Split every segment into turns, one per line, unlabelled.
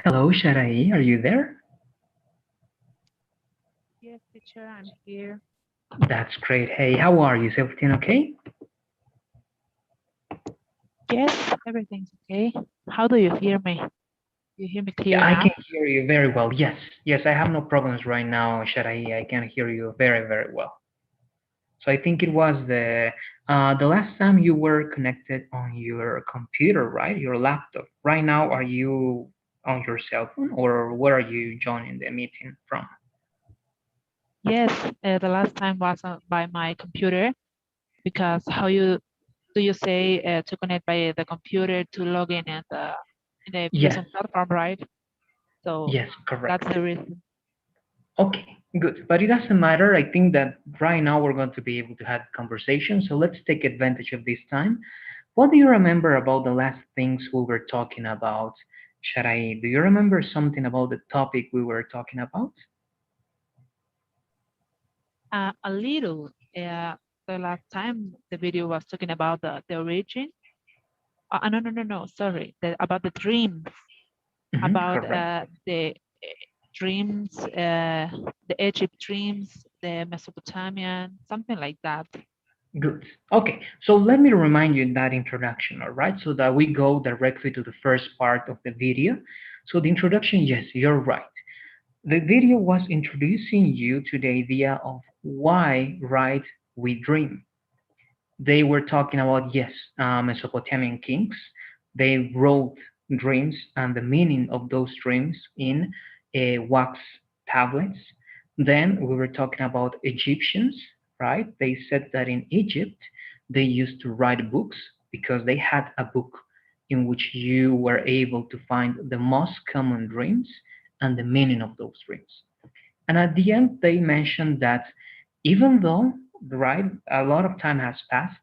Hello, Sharai, are you there?
Yes, teacher, I'm here.
That's great. Hey, how are you? Is everything okay?
Yes, everything's okay. How do you hear me? You hear me clear
Yeah, I can
enough?
hear you very well. Yes, yes, I have no problems right now, Sharai. I can hear you very, very well. So I think it was the last time you were connected on your computer, right? Your laptop. Right now, are you on your cell phone, or where are you joining the meeting from?
Yes, the last time was by my computer because how you do you say to connect by the computer to log in the
Yes,
present platform, right? So
yes,
that's
correct.
the reason.
Okay, good. But it doesn't matter. I think that right now we're going to be able to have conversation. So let's take advantage of this time. What do you remember about the last things we were talking about? Sharai, do you remember something about the topic we were talking about?
A little. The last time the video was talking about the origin. No, no, no, no. Sorry, about the dreams, about
Correct.
the dreams, the Egypt dreams, the Mesopotamian, something like that.
Good. Okay, so let me remind you that introduction, all right? So that we go directly to the first part of the video. So the introduction, yes, you're right. The video was introducing you to the idea of why, right, we dream. They were talking about, yes, Mesopotamian kings. They wrote dreams and the meaning of those dreams in wax tablets. Then we were talking about Egyptians, right? They said that in Egypt they used to write books because they had a book in which you were able to find the most common dreams and the meaning of those dreams. And at the end, they mentioned that even though, right, a lot of time has passed,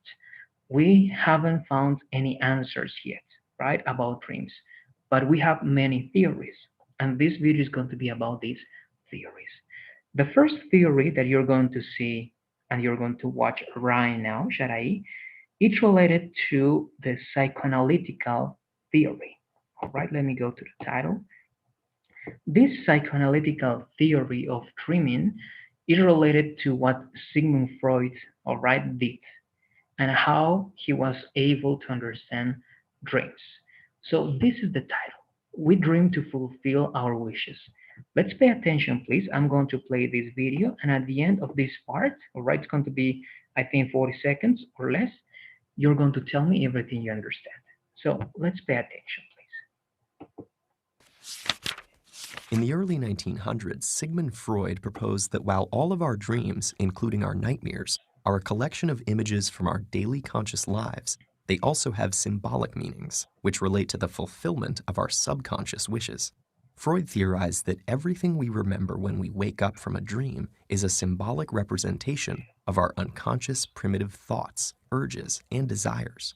we haven't found any answers yet, right, about dreams. But we have many theories. And this video is going to be about these theories. The first theory that you're going to see and you're going to watch right now, Sharai, it's related to the psychoanalytical theory. All right, let me go to the title. This psychoanalytical theory of dreaming is related to what Sigmund Freud, all right, did and how he was able to understand dreams. So this is the title. We dream to fulfill our wishes. Let's pay attention, please. I'm going to play this video, and at the end of this part, all right, it's going to be, I think, 40 seconds or less. You're going to tell me everything you understand. So let's pay attention,
In the early 1900s, Sigmund Freud proposed that while all of our dreams, including our nightmares, are a collection of images from our daily conscious lives, they also have symbolic meanings, which relate to the fulfillment of our subconscious wishes. Freud theorized that everything we remember when we wake up from a dream is a symbolic representation of our unconscious primitive thoughts, urges, and desires.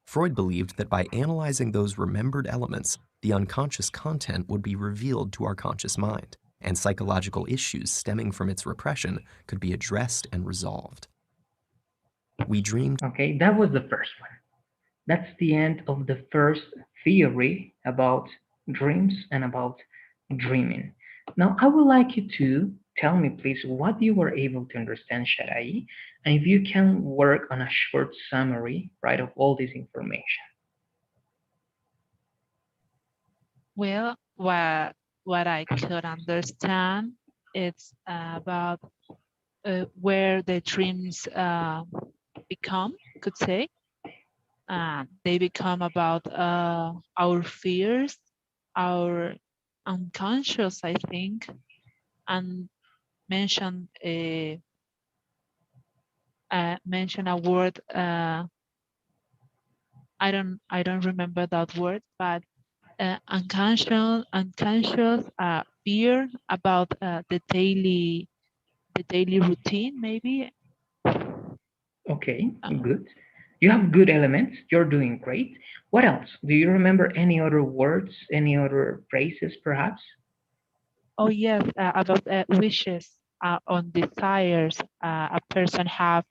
Freud believed that by analyzing those remembered elements, the unconscious content would be revealed to our conscious mind, and psychological issues stemming from its repression could be addressed and resolved. We dreamed.
please. Okay, that was the first one. That's the end of the first theory about dreams and about dreaming. Now, I would like you to tell me, please, what you were able to understand, Sharai, and if you can work on a short summary, right, of all this information.
Well, what I could understand, it's about where the dreams become, could say. They become about our fears, our unconscious, I think, and mention mention a word. I don't remember that word, but unconscious fear about the daily routine, maybe.
Okay,
Uh,
good. You have good elements. You're doing great. What else? Do you remember any other words, any other phrases, perhaps?
oh yes, about wishes on desires a person have.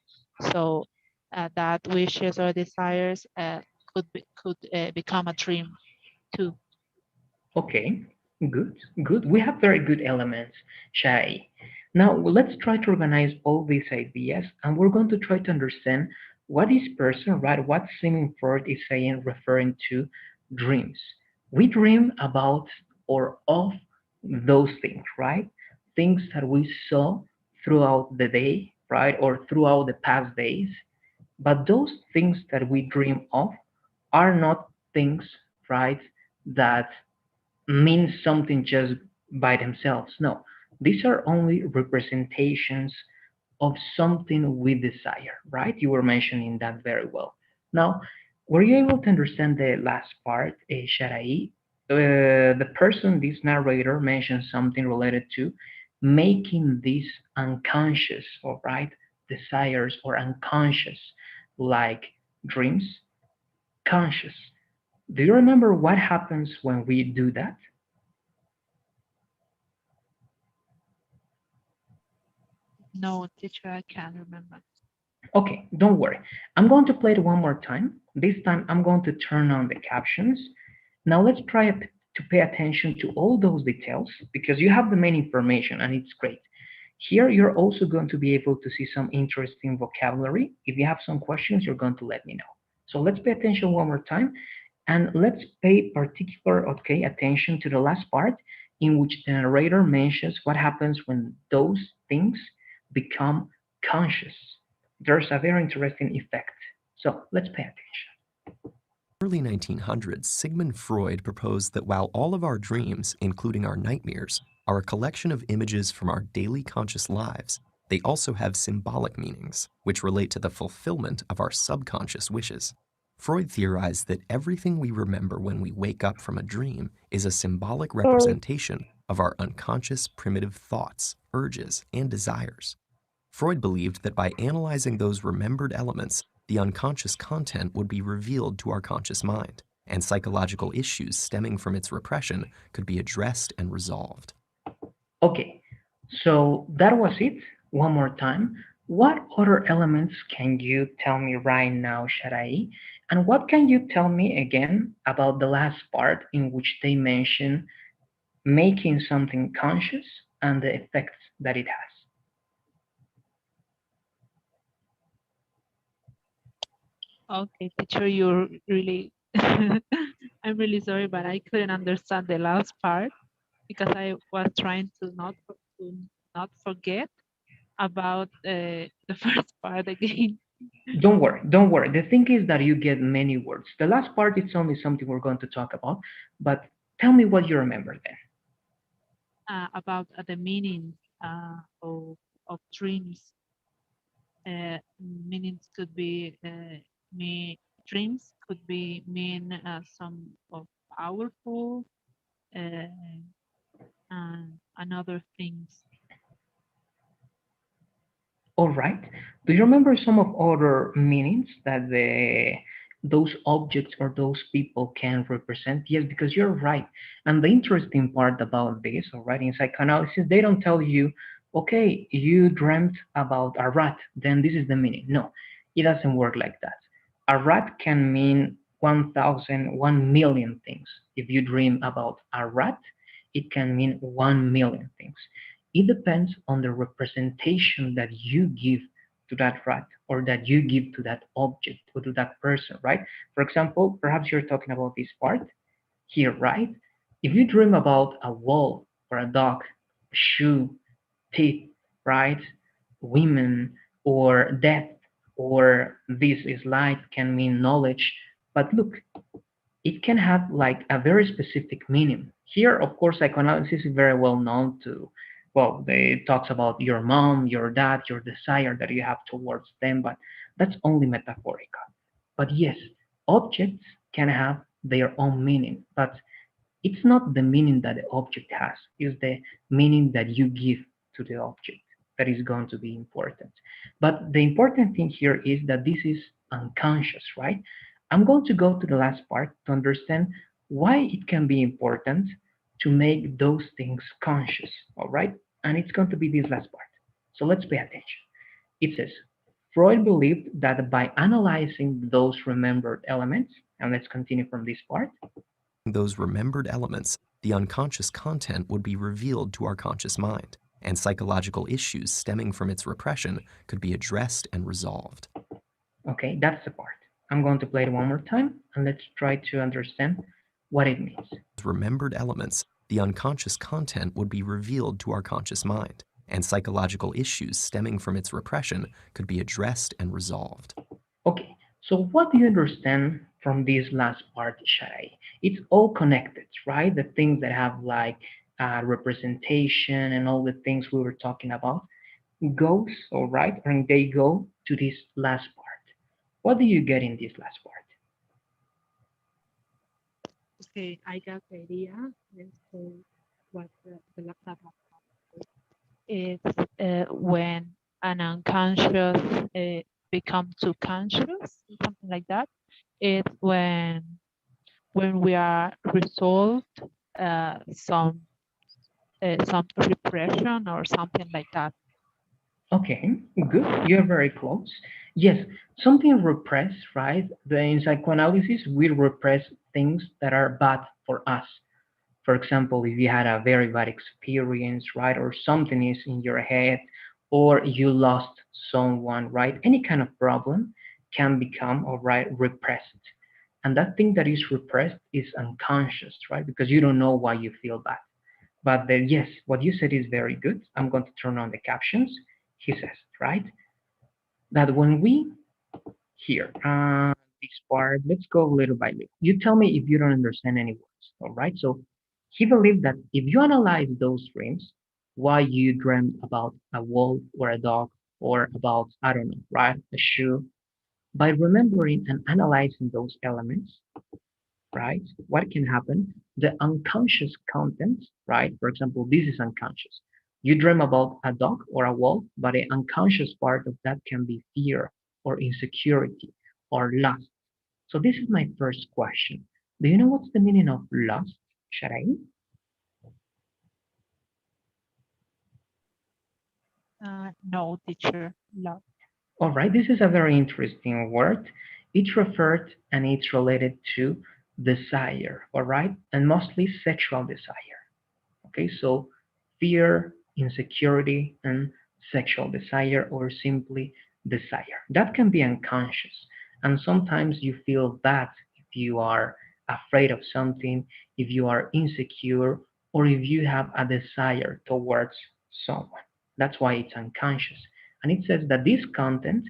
So that wishes or desires could become a dream too.
Okay, Good, good. We have very good elements, Shai. Now let's try to organize all these ideas, and we're going to try to understand what this person, right, what Sigmund Freud is saying, referring to dreams. We dream about or of those things, right? Things that we saw throughout the day, right, or throughout the past days. But those things that we dream of are not things, right, that mean something just by themselves. No, these are only representations of something we desire, right? You were mentioning that very well. Now, were you able to understand the last part, Sharai? The person, this narrator, mentioned something related to making these unconscious, all right, desires or unconscious, like dreams, conscious. Do you remember what happens when we do that?
No, teacher, I can't remember.
Okay, don't worry. I'm going to play it one more time. This time I'm going to turn on the captions. Now let's try to pay attention to all those details because you have the main information and it's great. Here you're also going to be able to see some interesting vocabulary. If you have some questions, you're going to let me know. So let's pay attention one more time and let's pay particular attention to the last part in which the narrator mentions what happens when those things become conscious. There's a very interesting effect. So let's pay attention.
Early 1900s, Sigmund Freud proposed that while all of our dreams, including our nightmares, are a collection of images from our daily conscious lives, they also have symbolic meanings, which relate to the fulfillment of our subconscious wishes. Freud theorized that everything we remember when we wake up from a dream is a symbolic representation of our unconscious primitive thoughts, urges, and desires. Freud believed that by analyzing those remembered elements, the unconscious content would be revealed to our conscious mind, and psychological issues stemming from its repression could be addressed and resolved.
Okay, so that was it. One more time. What other elements can you tell me right now, Sharai? And what can you tell me again about the last part in which they mention making something conscious and the effects that it has?
Okay, teacher, you're really, I'm really sorry, but I couldn't understand the last part because I was trying to not forget about the first part again.
Don't worry, don't worry. The thing is that you get many words. The last part is only something we're going to talk about, but tell me what you remember then.
About the meaning of dreams. Meanings could be me dreams could be mean some of powerful uh, and other things.
All right. Do you remember some of other meanings that those objects or those people can represent? Yes, because you're right. And the interesting part about this, all right, in psychoanalysis, they don't tell you, okay, you dreamt about a rat, then this is the meaning. No, it doesn't work like that. A rat can mean 1,000, 1,000,000 things. If you dream about a rat, it can mean 1,000,000 things. It depends on the representation that you give to that rat or that you give to that object or to that person, right? For example, perhaps you're talking about this part here, right? If you dream about a wall or a dog, a shoe, teeth, right? Women or death or this is light can mean knowledge. But look, it can have like a very specific meaning. Here, of course, psychoanalysis is very well known to, well, it talks about your mom, your dad, your desire that you have towards them, but that's only metaphorical. But yes, objects can have their own meaning, but it's not the meaning that the object has, it's the meaning that you give to the object that is going to be important. But the important thing here is that this is unconscious, right? I'm going to go to the last part to understand why it can be important to make those things conscious, all right? And it's going to be this last part. So let's pay attention. It says, Freud believed that by analyzing those remembered elements, and let's continue from this part,
Those remembered elements, the unconscious content would be revealed to our conscious mind, and psychological issues stemming from its repression could be addressed and resolved.
Okay, that's the part. I'm going to play it one more time and let's try to understand what it means.
Remembered elements, the unconscious content would be revealed to our conscious mind, and psychological issues stemming from its repression could be addressed and resolved.
Okay, so what do you understand from this last part, Shai? It's all connected, right? The things that have like representation and all the things we were talking about goes, all right, and they go to this last part. What do you get in this last part?
Okay, I got the idea. Let's say what the laptop is when an unconscious become too conscious, something like that. It's when we are resolved some repression or something like that.
Okay, good. You're very close. Yes, something repressed, right? In psychoanalysis, we repress things that are bad for us. For example, if you had a very bad experience, right, or something is in your head, or you lost someone, right, any kind of problem can become, all right, repressed. And that thing that is repressed is unconscious, right, because you don't know why you feel bad. But yes, what you said is very good. I'm going to turn on the captions. He says, right, that when we hear this part, let's go little by little. You tell me if you don't understand any words, all right? So he believed that if you analyze those dreams, why you dreamed about a wolf or a dog or about, I don't know, right, a shoe, by remembering and analyzing those elements, right? What can happen? The unconscious content, right? For example, this is unconscious. You dream about a dog or a wolf, but the unconscious part of that can be fear or insecurity or lust. So this is my first question. Do you know what's the meaning of lust, Sharai?
No, teacher, love.
All right, this is a very interesting word. It's referred and it's related to desire, all right, and mostly sexual desire. Okay, so fear, insecurity, and sexual desire, or simply desire. That can be unconscious. And sometimes you feel bad if you are afraid of something, if you are insecure, or if you have a desire towards someone. That's why it's unconscious. And it says that this content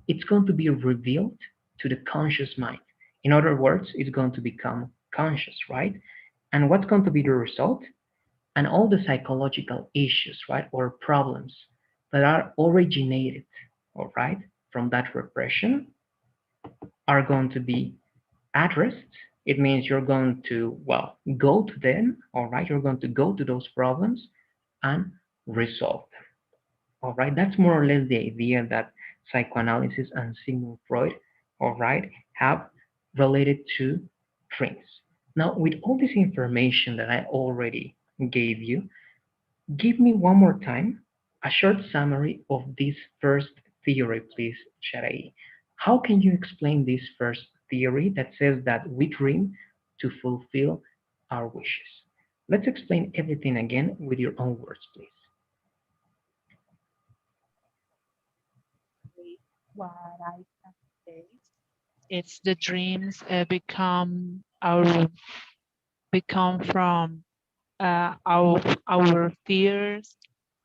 it's going to be revealed to the conscious mind. In other words, it's going to become conscious, right? And what's going to be the result? And all the psychological issues, right, or problems that are originated, all right, from that repression are going to be addressed. It means you're going to, well, go to them, all right, you're going to go to those problems and resolve them, all right. That's more or less the idea that psychoanalysis and Sigmund Freud, all right, have related to dreams. Now, with all this information that I already gave you, give me one more time a short summary of this first theory, please, Sharai. How can you explain this first theory that says that we dream to fulfill our wishes? Let's explain everything again with your own words, please.
What I can say, it's the dreams become from our fears,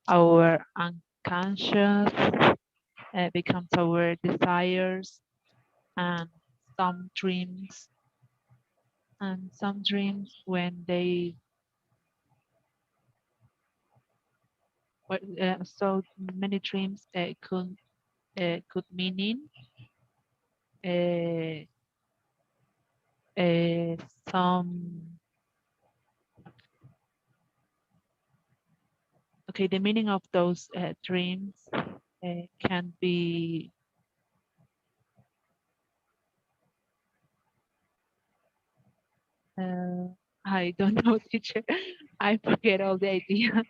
our unconscious, becomes our desires, and some dreams some dreams when they so many dreams could meaning uh, uh, some okay, the meaning of those dreams can be I don't know, teacher. I forget all the idea.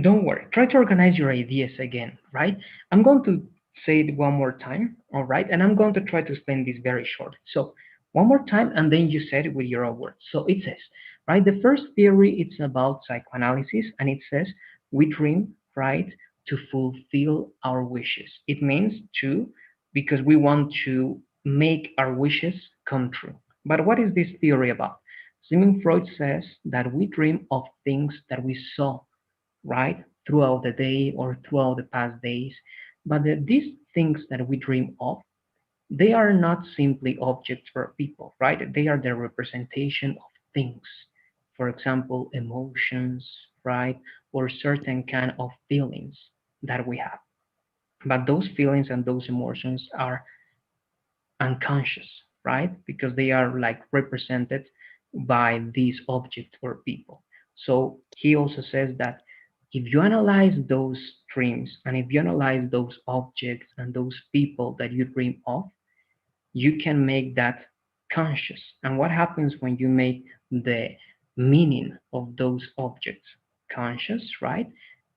Don't worry. Try to organize your ideas again, right? I'm going to say it one more time, all right? And I'm going to try to explain this very short. So, one more time, and then you said it with your own words. So, it says, right? The first theory, it's about psychoanalysis, and it says we dream, right, to fulfill our wishes. It means to, because we want to make our wishes come true. But what is this theory about? Sigmund Freud says that we dream of things that we saw, right, throughout the day or throughout the past days. But these things that we dream of, they are not simply objects or people, right? They are the representation of things. For example, emotions, right? Or certain kind of feelings that we have. But those feelings and those emotions are unconscious, right? Because they are like represented by these objects or people. So he also says that if you analyze those dreams and if you analyze those objects and those people that you dream of, you can make that conscious. And what happens when you make the meaning of those objects conscious, right?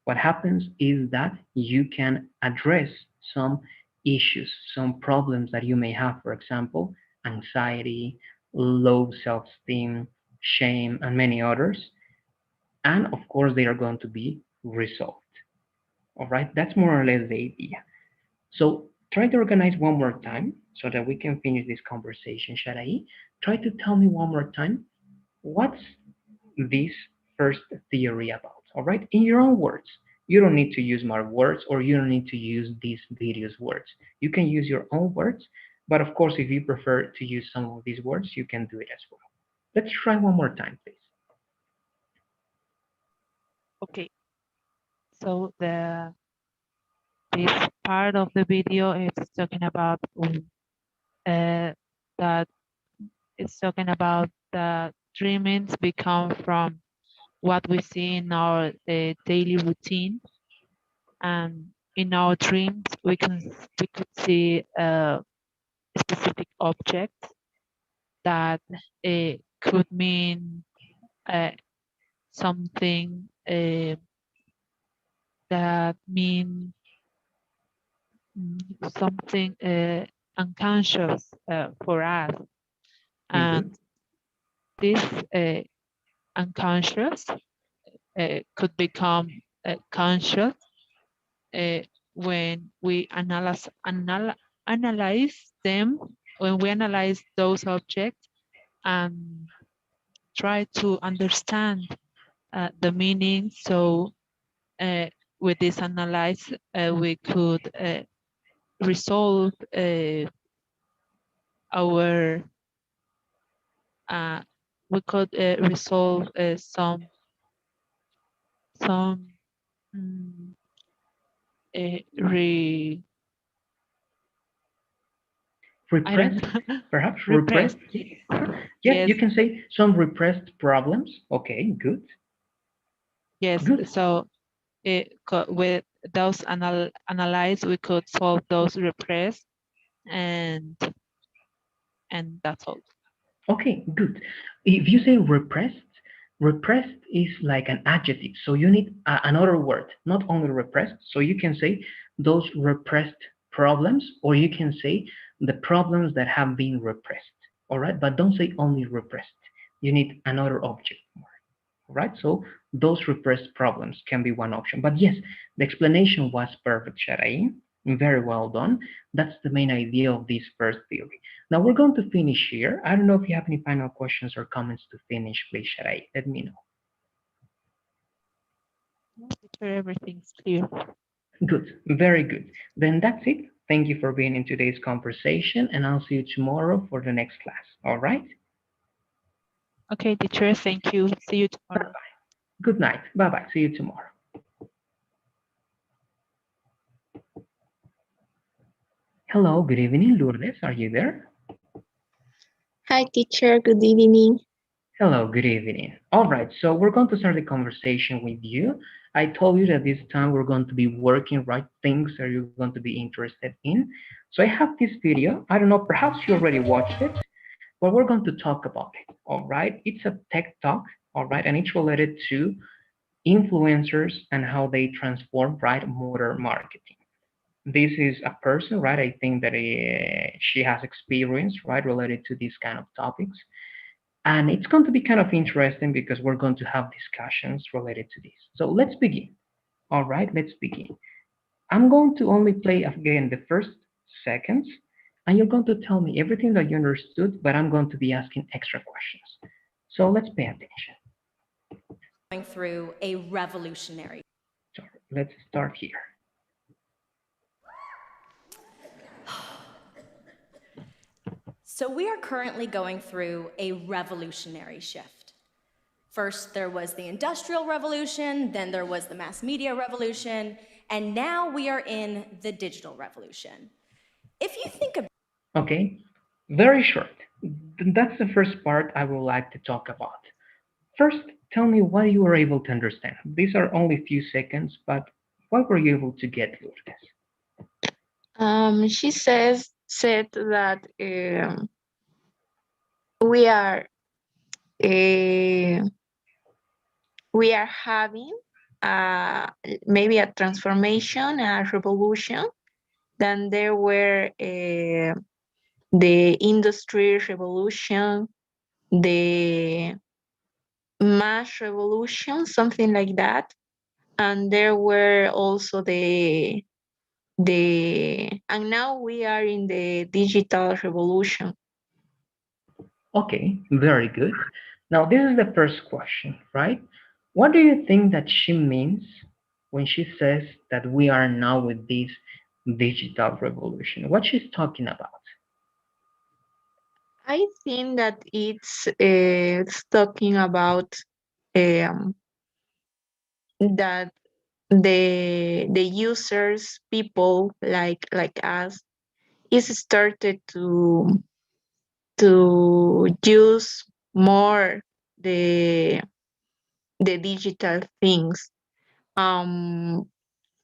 What happens is that you can address some issues, some problems that you may have, for example, anxiety, low self esteem, shame, and many others. And of course, they are going to be resolved. All right, that's more or less the idea. So try to organize one more time so that we can finish this conversation, Sharai. Try to tell me one more time what's this first theory about, all right? In your own words. You don't need to use my words or you don't need to use these videos words. You can use your own words, but of course, if you prefer to use some of these words, you can do it as well. Let's try one more time, please.
Okay, so the this part of the video is talking about that it's talking about the dreamings become from what we see in our daily routine, and in our dreams we could see a specific object that could mean uh, something that mean something unconscious for us,
Good.
and this unconscious could become conscious uh, when we analyze them, when we analyze those objects and try to understand the meaning. So with this analyze, we could resolve our uh, we could resolve some mm, re I don't
Repressed,
know
perhaps repressed.
repressed.
Yeah,
Yes,
you can say some repressed problems. Okay, good,
yes.
good.
So with those analyze, we could solve those repressed, and that's all.
Okay, good. If you say repressed, repressed is like an adjective. So you need another word, not only repressed. So you can say those repressed problems, or you can say the problems that have been repressed. All right, but don't say only repressed. You need another object more. Right? So those repressed problems can be one option. But yes, the explanation was perfect, Sharai. Very well done. That's the main idea of this first theory. Now we're going to finish here. I don't know if you have any final questions or comments to finish, please, Sharai. Let me know.
Sure, everything's clear.
Good. Very good. Then that's it. Thank you for being in today's conversation, and I'll see you tomorrow for the next class. All right?
Okay, teacher, thank you. See you
Bye
tomorrow.
bye. Good night. Bye bye. See you tomorrow. Hello. Good evening, Lourdes. Are you there?
Hi, teacher. Good evening.
Hello, good evening. All right, so we're going to start the conversation with you. I told you that this time we're going to be working right things that you're going to be interested in. So I have this video. I don't know, perhaps you already watched it, but we're going to talk about it. All right, it's a tech talk. All right, and it's related to influencers and how they transform right motor marketing. This is a person, right? I think that she has experience, right, related to these kind of topics. And it's going to be kind of interesting because we're going to have discussions related to this. So let's begin. All right, let's begin. I'm going to only play again the first seconds, and you're going to tell me everything that you understood, but I'm going to be asking extra questions. So let's pay attention.
Going through a revolutionary.
So let's start here.
So we are currently going through a revolutionary shift. First, there was the Industrial Revolution, then there was the mass media revolution, and now we are in the digital revolution. If you think about
Okay, very short. That's the first part I would like to talk about. First, tell me what you were able to understand. These are only a few seconds, but what were you able to get, Lourdes?
She said that we are uh, we are having maybe a transformation, a revolution. Then there were the industry revolution, the mass revolution, something like that, and there were also the and now we are in the digital revolution.
Okay, very good. Now, this is the first question, right? What do you think that she means when she says that we are now with this digital revolution? What she's talking about?
I think that it's talking about um, that the users, people like us, is started to use more the the digital things. Um,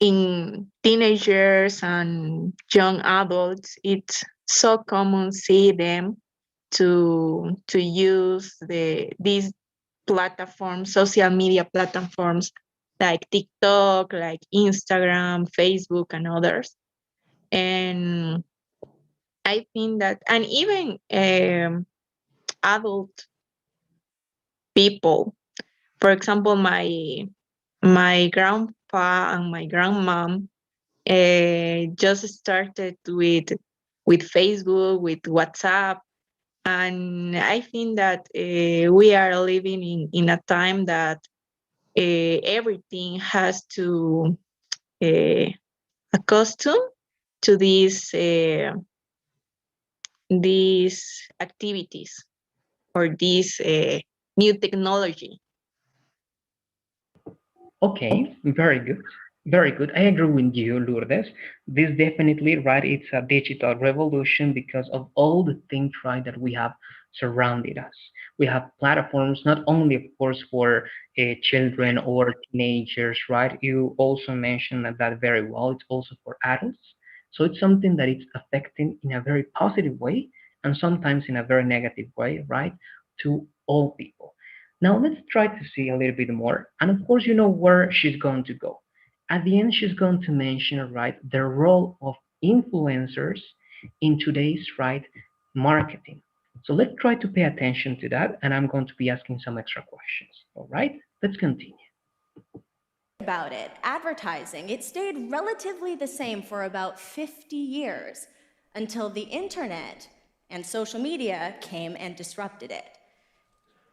in teenagers and young adults, it's so common see them to use these platforms, social media platforms like TikTok, like Instagram, Facebook, and others. And I think that, and even adult people, for example, my grandpa and my grandmom just started with Facebook, with WhatsApp, and I think that we are living in a time that everything has to uh, accustom to these activities or this new technology.
Okay, very good. Very good. I agree with you, Lourdes. This definitely, right, it's a digital revolution because of all the things, right, that we have surrounded us. We have platforms, not only, of course, for children or teenagers, right? You also mentioned that very well. It's also for adults. So it's something that it's affecting in a very positive way and sometimes in a very negative way, right, to all people. Now let's try to see a little bit more. And of course, you know where she's going to go. At the end, she's going to mention, right, the role of influencers in today's, right, marketing. So let's try to pay attention to that. And I'm going to be asking some extra questions. All right, let's continue.
about it, advertising, it stayed relatively the same for about 50 years until the internet and social media came and disrupted it.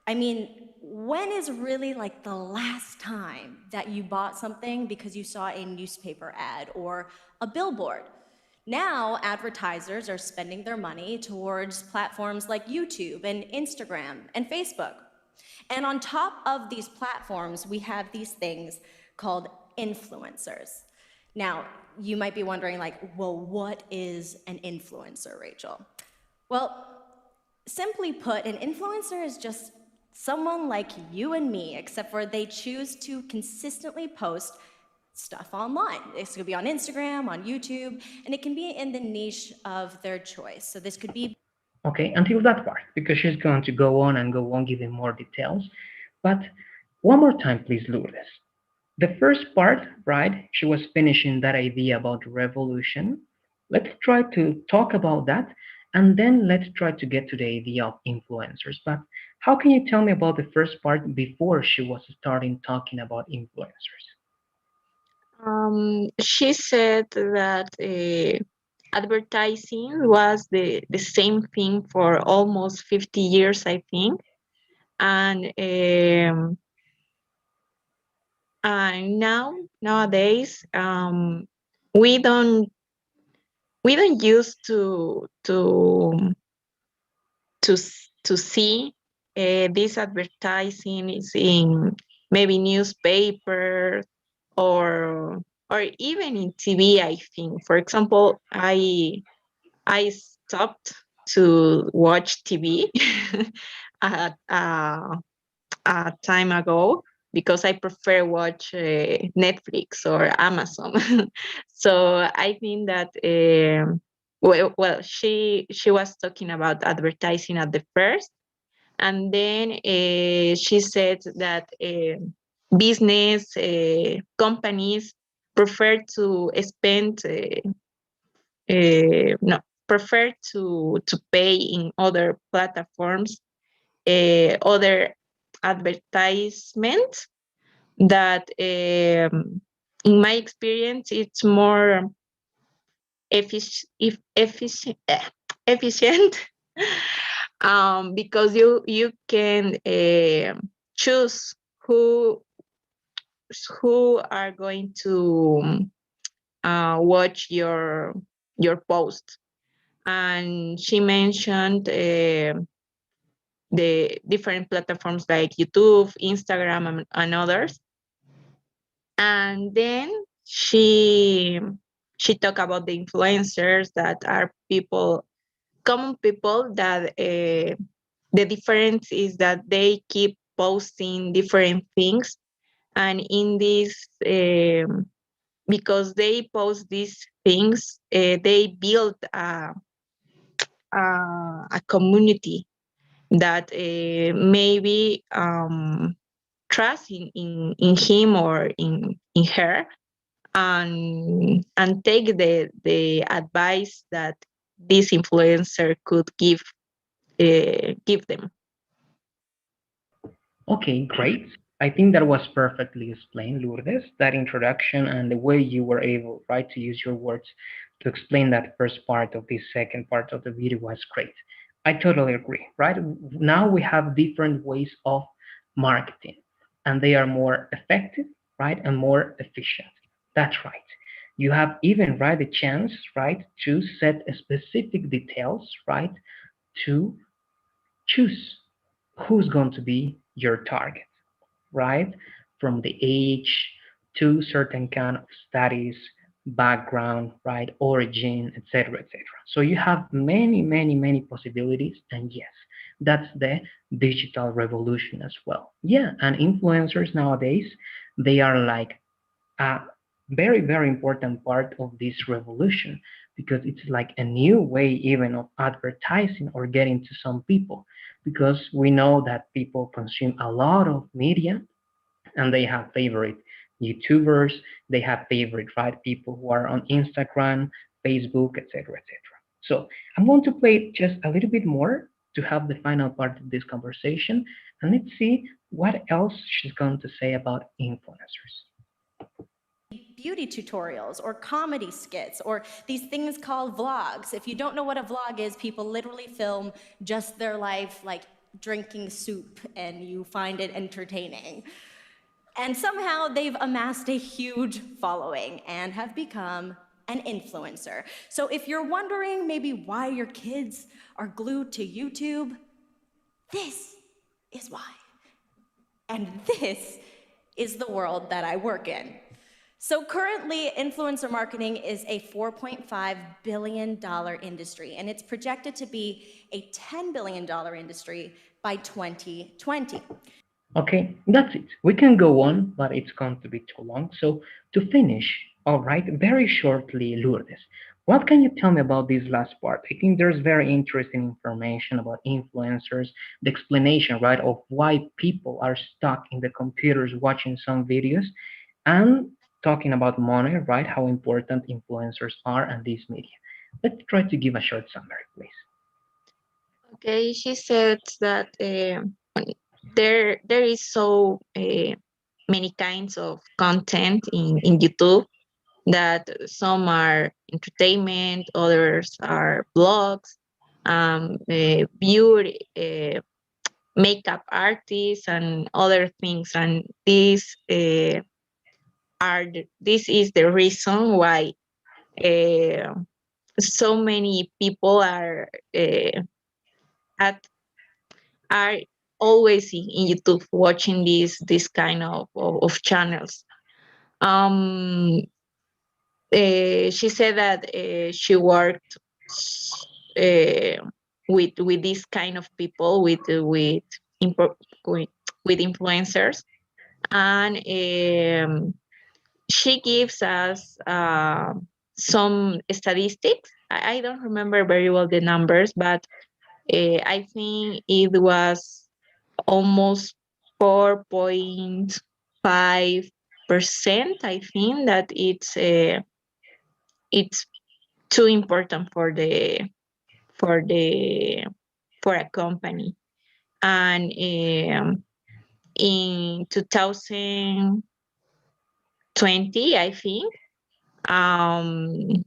I mean, when is really like the last time that you bought something because you saw a newspaper ad or a billboard? Now, advertisers are spending their money towards platforms like YouTube and Instagram and Facebook. And on top of these platforms, we have these things called influencers. Now, you might be wondering, like, well, what is an influencer, Rachel? Well, simply put, an influencer is just someone like you and me, except for they choose to consistently post stuff online. This could be on Instagram, on YouTube, and it can be in the niche of their choice. So this could be
Okay, until that part, because she's going to go on and go on giving more details. But one more time, please, Lourdes. The first part, right, she was finishing that idea about revolution. Let's try to talk about that. And then let's try to get to the idea of influencers. But how can you tell me about the first part before she was starting talking about influencers?
She said that advertising was the same thing for almost 50 years, I think. And nowadays, we don't we don't use to see this advertising is in maybe newspaper or even in TV. I think, for example, I stopped to watch TV at, a time ago because I prefer watch Netflix or Amazon. So I think that well, she was talking about advertising at the first, and then she said that business companies prefer to spend no prefer to pay in other platforms, other advertisements that in my experience it's more efficient efficient because you can choose who who are going to watch your post. And she mentioned the different platforms like YouTube, Instagram, and others. And then she talked about the influencers that are common people that the difference is that they keep posting different things, and in this because they post these things, they build a community that maybe trust in him or in her, and take the advice that this influencer could give them.
Okay, great. I think that was perfectly explained, Lourdes, that introduction and the way you were able, right, to use your words to explain that first part of this second part of the video was great. I totally agree, right? Now we have different ways of marketing, and they are more effective, right, and more efficient. That's right. You have even, right, the chance, right, to set specific details, right, to choose who's going to be your target, right? From the age to certain kind of studies, background, right? Origin, etc., etc. So you have many, many, many possibilities, and yes, that's the digital revolution as well. Yeah, and influencers nowadays, they are like a very, very important part of this revolution because it's like a new way even of advertising or getting to some people because we know that people consume a lot of media and they have favorite YouTubers, they have favorite right people who are on Instagram, Facebook, etc., etc. So I'm going to play just a little bit more to have the final part of this conversation, and let's see what else she's going to say about influencers.
Beauty tutorials or comedy skits or these things called vlogs. If you don't know what a vlog is, people literally film just their life, like drinking soup, and you find it entertaining. And somehow they've amassed a huge following and have become an influencer. So if you're wondering maybe why your kids are glued to YouTube, this is why. And this is the world that I work in. So currently, influencer marketing is a $4.5 billion industry, and it's projected to be a $10 billion industry by 2020.
Okay, that's it. We can go on, but it's going to be too long. So to finish, all right, very shortly, Lourdes, what can you tell me about this last part? I think there's very interesting information about influencers, the explanation, right, of why people are stuck in the computers watching some videos, and talking about money, right, how important influencers are and these media. Let's try to give a short summary, please.
Okay, she said that there is so many kinds of content in YouTube, that some are entertainment, others are blogs, beauty, makeup artists, and other things. And this is the reason why uh, so many people at are always in YouTube watching this kind of channels. Um, she said that she worked uh, with this kind of people, impo- with, with influencers, and she gives us some statistics. I don't remember very well the numbers, but I think it was almost 4.5%. I think that it's too important for the for a company. And in 2020, I think, um,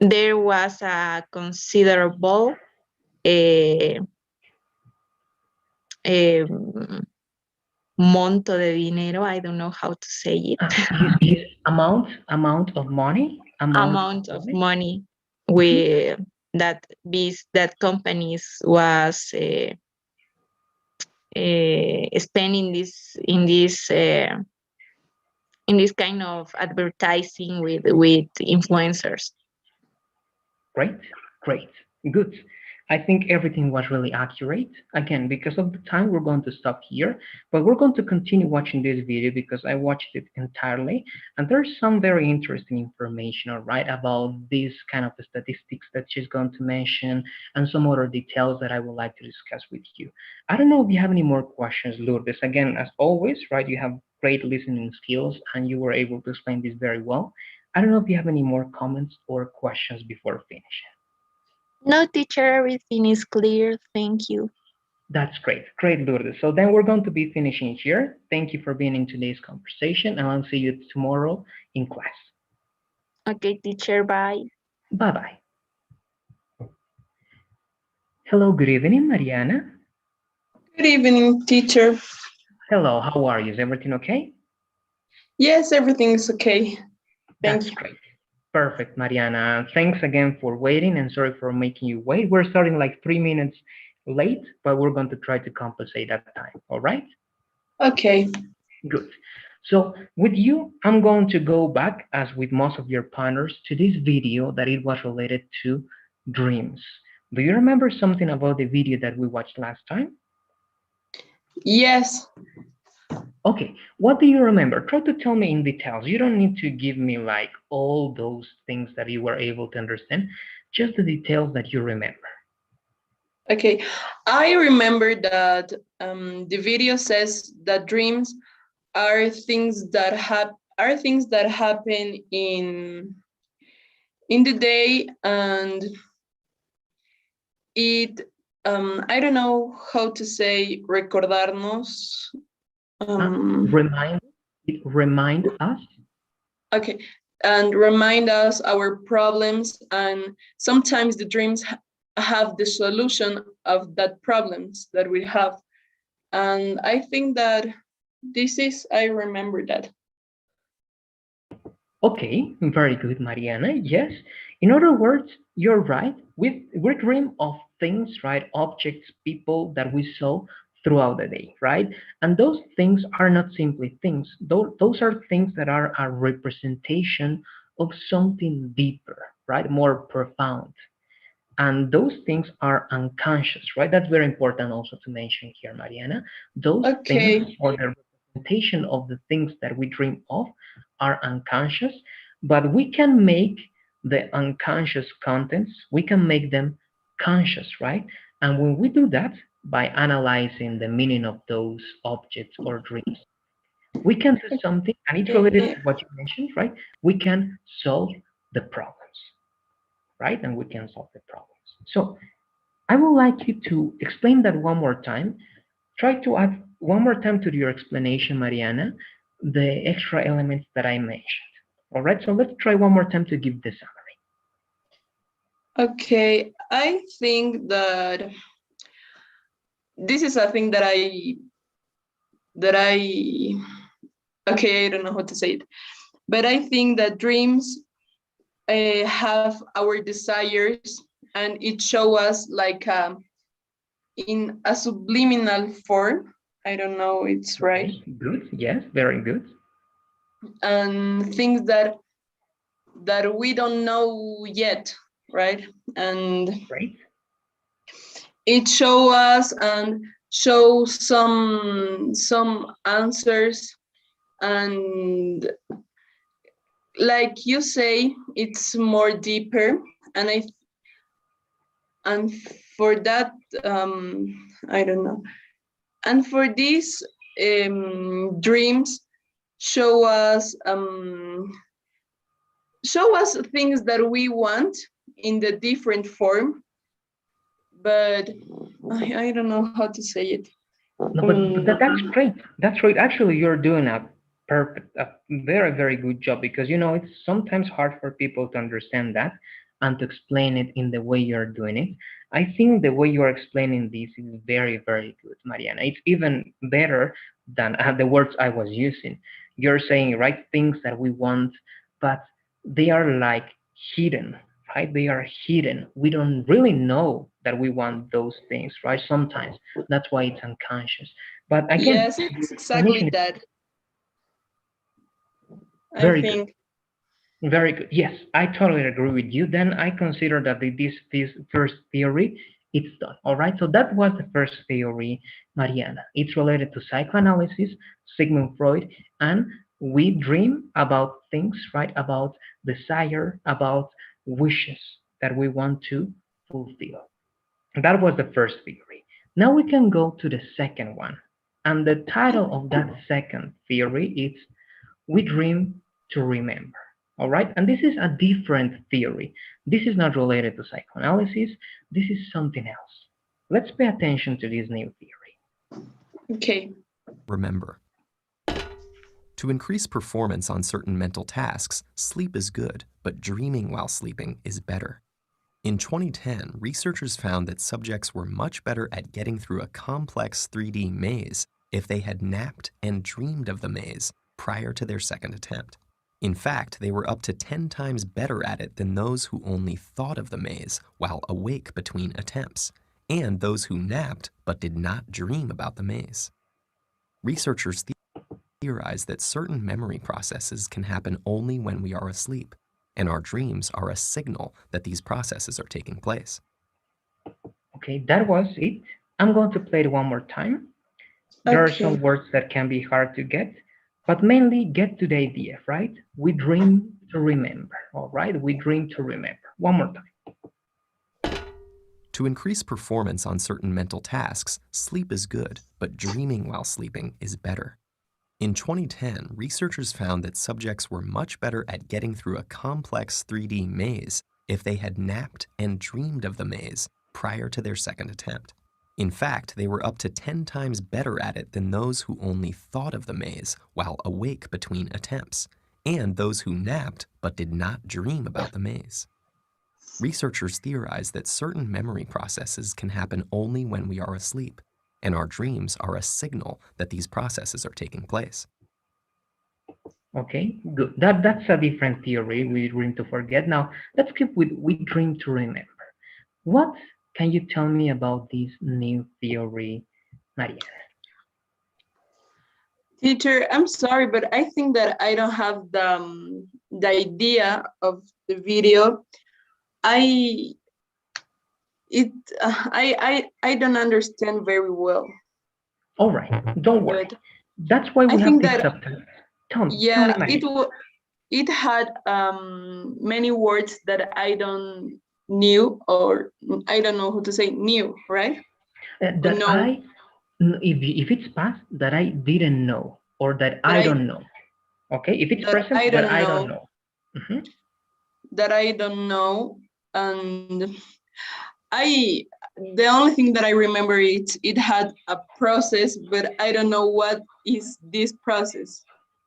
there was a considerable uh, monto de dinero. I don't know how to say it.
Is amount of money, amount of
Amount of
money.
money
Mhm.
with that companies was spending this in this kind of advertising with influencers.
Great, great, good. I think everything was really accurate. Again, because of the time, we're going to stop here, but we're going to continue watching this video because I watched it entirely, and there's some very interesting information, all right, about this kind of statistics that she's going to mention and some other details that I would like to discuss with you. I don't know if you have any more questions, Lourdes. Again, as always, right, you have great listening skills and you were able to explain this very well. I don't know if you have any more comments or questions before finishing.
No, teacher, everything is clear. Thank you.
That's great. Great, Lourdes. So then we're going to be finishing here. Thank you for being in today's conversation, and I'll see you tomorrow in class.
Okay, teacher, bye.
Bye bye. Hello, good evening, Mariana.
Good evening, teacher.
Hello, how are you? Is everything okay?
Yes, everything is okay. Thank
That's
you.
great. Perfect, Mariana. Thanks again for waiting and sorry for making you wait. We're starting like 3 minutes late, but we're going to try to compensate that time. All right?
Okay.
Good. So with you, I'm going to go back, as with most of your partners, to this video that it was related to dreams. Do you remember something about the video that we watched last time?
Yes.
Okay, what do you remember? Try to tell me in details. You don't need to give me like all those things that you were able to understand, just the details that you remember.
Okay. I remember that the video says that dreams are things that happen in the day, and it I don't know how to say recordarnos.
Remind it remind us.
Okay, and remind us our problems, and sometimes the dreams have the solution of that problems that we have. And I think that I remember that.
Okay, very good, Mariana. Yes. In other words, you're right. We dream of things, right? Objects, people that we saw throughout the day, right? And those things are not simply things. Those are things that are a representation of something deeper, right? More profound. And those things are unconscious, right? That's very important also to mention here, Mariana. Those things,
Okay.
or the representation of the things that we dream of, are unconscious, but we can make the unconscious contents, we can make them conscious, right? And when we do that, by analyzing the meaning of those objects or dreams, we can do something, and it's related to what you mentioned, right? We can solve the problems, right? And we can solve the problems. So I would like you to explain that one more time. Try to add one more time to your explanation, Mariana, the extra elements that I mentioned. All right, so let's try one more time to give the summary.
Okay, I think that this is a thing that I okay, I don't know how to say it, but I think that dreams have our desires, and it show us like in a subliminal form. I don't know it's right.
Okay, good. Yes, very good.
And things that we don't know yet, right? And
Great.
it show us and show some answers, and like you say, it's more deeper. And and for that, I don't know. And for these dreams show us things that we want in the different form, but I don't know how to say it.
No, but that's great. That's great. Actually, you're doing a very, very good job because it's sometimes hard for people to understand that and to explain it in the way you're doing it. I think the way you're explaining this is very, very good, Mariana. It's even better than the words I was using. You're saying right things that we want, but they are like hidden, right? They are hidden. We don't really know that we want those things, right? Sometimes that's why it's unconscious. But again,
Yes,
your
it's
explanation
exactly
is
that. I
very good.
think.
Very good. Yes, I totally agree with you. Then I consider that this first theory it's done. All right. So that was the first theory, Mariana. It's related to psychoanalysis, Sigmund Freud, and we dream about things, right? About desire, about wishes that we want to fulfill. That was the first theory. Now we can go to the second one. And the title of that second theory is We Dream to Remember. All right? And this is a different theory. This is not related to psychoanalysis. This is something else. Let's pay attention to this new theory.
Okay.
Remember. To increase performance on certain mental tasks, sleep is good, but dreaming while sleeping is better. In 2010, researchers found that subjects were much better at getting through a complex 3D maze if they had napped and dreamed of the maze prior to their second attempt. In fact, they were up to 10 times better at it than those who only thought of the maze while awake between attempts, and those who napped but did not dream about the maze. Researchers theorize that certain memory processes can happen only when we are asleep, and our dreams are a signal that these processes are taking place.
Okay, that was it. I'm going to play it one more time. There are
Okay.
some words that can be hard to get, but mainly get to the idea, right? We dream to remember, all right? We dream to remember. One more time.
To increase performance on certain mental tasks, sleep is good, but dreaming while sleeping is better. In 2010, researchers found that subjects were much better at getting through a complex 3D maze if they had napped and dreamed of the maze prior to their second attempt. In fact, they were up to 10 times better at it than those who only thought of the maze while awake between attempts, and those who napped but did not dream about the maze. Researchers theorize that certain memory processes can happen only when we are asleep, and our dreams are a signal that these processes are taking place.
Okay, good. That's a different theory. We dream to forget. Now, let's keep with we dream to remember. What can you tell me about this new theory, Maria?
Teacher, I'm sorry, but I think that I don't have the idea of the video. I it I don't understand very well.
All right, don't worry.
But
That's why
I
we have
think
this
that
subtitle. Tell me,
yeah,
Maria.
it had many words that I don't knew, or I don't know how to say new, right?
That
No,
if it's past, that I didn't know, or that
that
I don't know. Okay, if it's
that
present,
I
that
don't
I don't
know,
know. Mhm.
that I don't know, and the only thing that I remember it had a process, but I don't know what is this process.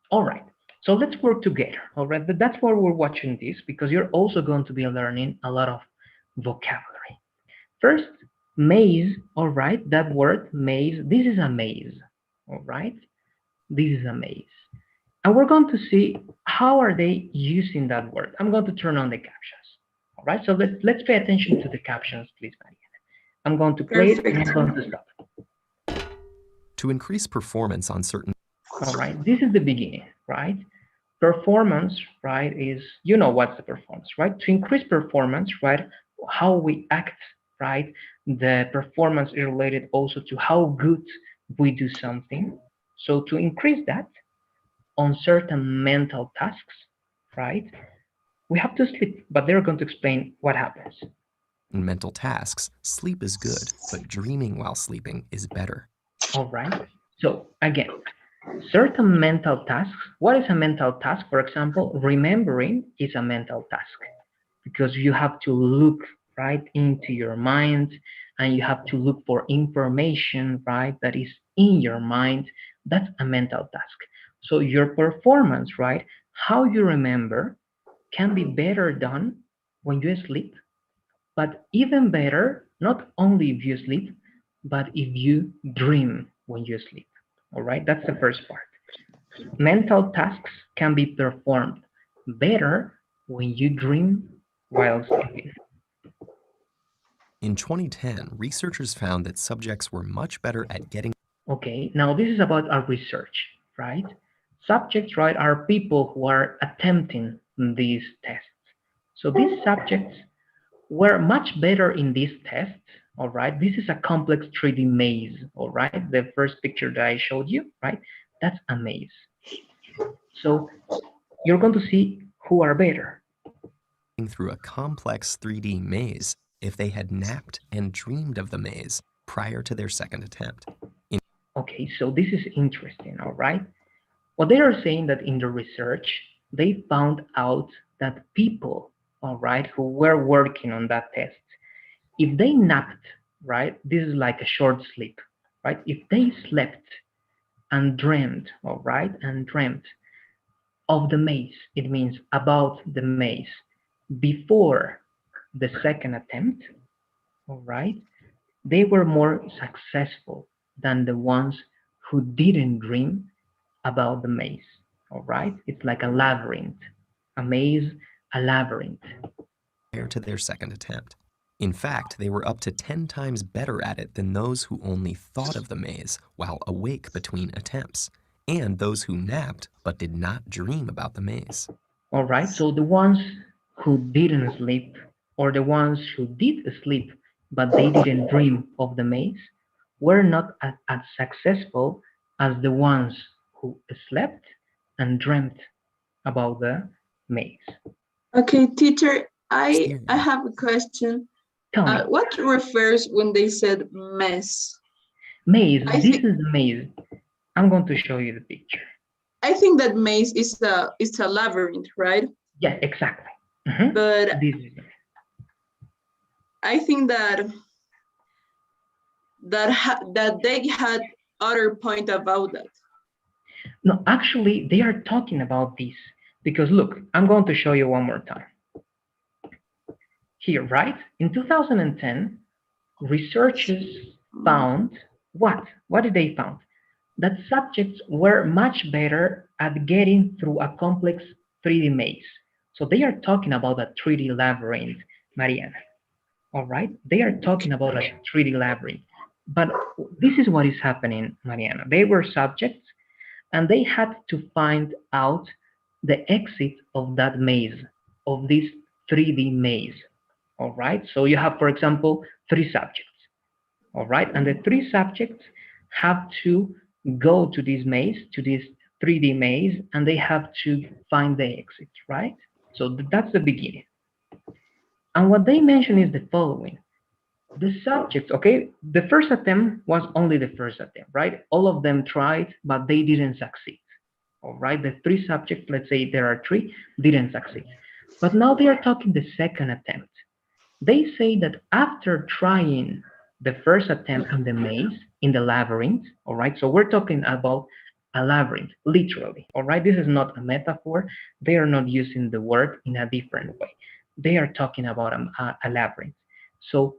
All right. So let's work together. All right. But that's why we're watching this, because you're also going to be learning a lot of vocabulary. First, maze. All right. That word maze. This is a maze. All right. This is a maze. And we're going to see how are they using that word. I'm going to turn on the captions. All right. So let's pay attention to the captions, please, Maria. I'm going to play it and I'm going to stop.
To increase performance on certain
All right. This is the beginning, right? Performance, right, is, you know, what's the performance, right? To increase performance, right, how we act, right? The performance is related also to how good we do something. So to increase that on certain mental tasks, right, we have to sleep, but they're going to explain what happens.
mental tasks, sleep is good, but dreaming while sleeping is better.
All right. So again, certain mental tasks. What is a mental task? For example, remembering is a mental task because you have to look right into your mind and you have to look for information, right, that is in your mind. That's a mental task. So your performance, right, how you remember can be better done when you sleep, but even better, not only if you sleep, but if you dream when you sleep. All right, that's the first part. Mental tasks can be performed better when you dream while sleeping.
In 2010, researchers found that subjects were much better at getting
Okay, now this is about our research, right? Subjects, right, are people who are attempting these tests. So these subjects were much better in these tests, all right? This is a complex 3D maze, all right? The first picture that I showed you, right? That's a maze. So you're going to see who are better.
through a complex 3D maze if they had napped and dreamed of the maze prior to their second attempt.
Okay, so this is interesting, all right? What they are saying that in the research, they found out that people, all right, who were working on that test, if they napped, right, this is like a short sleep, right? If they slept and dreamed, all right, and dreamt of the maze, it means about the maze before the second attempt, all right, they were more successful than the ones who didn't dream about the maze. All right, it's like a labyrinth, a maze, a labyrinth.
Prior to their second attempt. In fact, they were up to 10 times better at it than those who only thought of the maze while awake between attempts, and those who napped but did not dream about the maze.
All right, so the ones who didn't sleep, or the ones who did sleep but they didn't dream of the maze, were not as successful as the ones who slept and dreamt about the maze.
Okay, teacher, I
Steering.
have a question.
Tell me,
What refers when they said mess?
maze,
I
this
think
is the maze. I'm going to show you the picture.
I think that maze is a labyrinth, right?
Yeah, exactly. Mhm.
But
This is it.
I think that they had other point about that.
No, actually, they are talking about this because look, I'm going to show you one more time. Here, right? In 2010, researchers found what? What did they found? That subjects were much better at getting through a complex 3D maze. So they are talking about a 3D labyrinth, Mariana. All right? They are talking about a 3D labyrinth. But this is what is happening, Mariana. They were subjects and they had to find out the exit of that maze, of this 3D maze. All right? So you have, for example, three subjects. All right? And the three subjects have to go to this maze, to this 3D maze, and they have to find the exit, right? So that's the beginning. And what they mention is the following. The subjects, okay, the first attempt was only the first attempt, right? All of them tried, but they didn't succeed. All right, the three subjects, let's say there are three, didn't succeed. But now they are talking the second attempt. They say that after trying the first attempt in the maze, in the labyrinth, all right, so we're talking about a labyrinth, literally, all right, this is not a metaphor. They are not using the word in a different way. They are talking about a labyrinth. So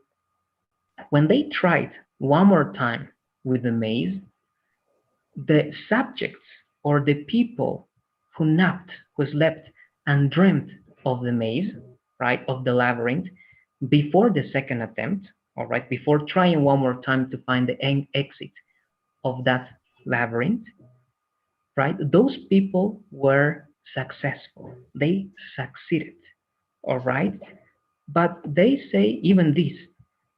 when they tried one more time with the maze, the subjects or the people who napped, who slept and dreamt of the maze, right, of the labyrinth, before the second attempt, all right, before trying one more time to find the exit of that labyrinth, right, those people were successful. They succeeded, all right? But they say even this,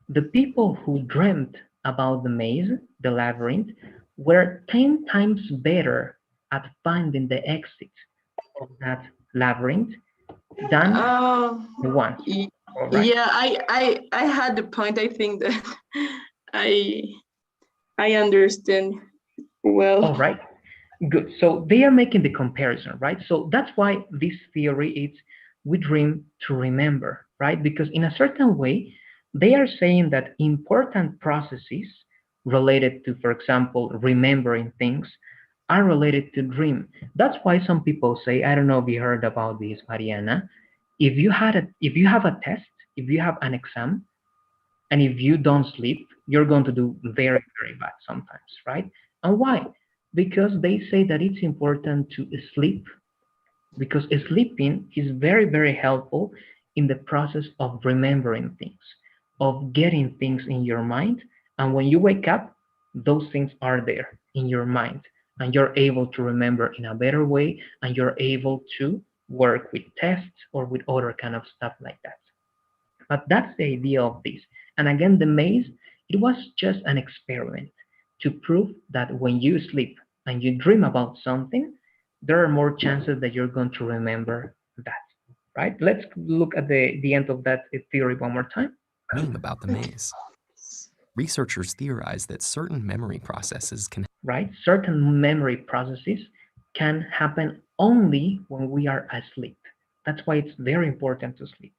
the people who dreamt about the maze, the labyrinth, were 10 times better at finding the exit of that labyrinth than
Uh,
the ones.
y-
All right.
yeah, I had the point. I think that I I understand well.
All right. Good. So they are making the comparison, right? So that's why this theory is we dream to remember, right? Because in a certain way, they are saying that important processes related to, for example, remembering things are related to dream. That's why some people say, I don't know if you heard about this, Mariana. If you have a test, if you have an exam, and if you don't sleep, you're going to do very, very bad sometimes, right? And why? Because they say that it's important to sleep, because sleeping is very, very helpful in the process of remembering things, of getting things in your mind. And when you wake up, those things are there in your mind, and you're able to remember in a better way, and you're able to work with tests or with other kind of stuff like that. But that's the idea of this. And again, the maze, it was just an experiment to prove that when you sleep and you dream about something, there are more chances that you're going to remember that. Right? Let's look at the end of that theory one more time.
Dream about the maze. Researchers theorize that certain memory processes can
Right? Certain memory processes can happen only when we are asleep. That's why it's very important to sleep.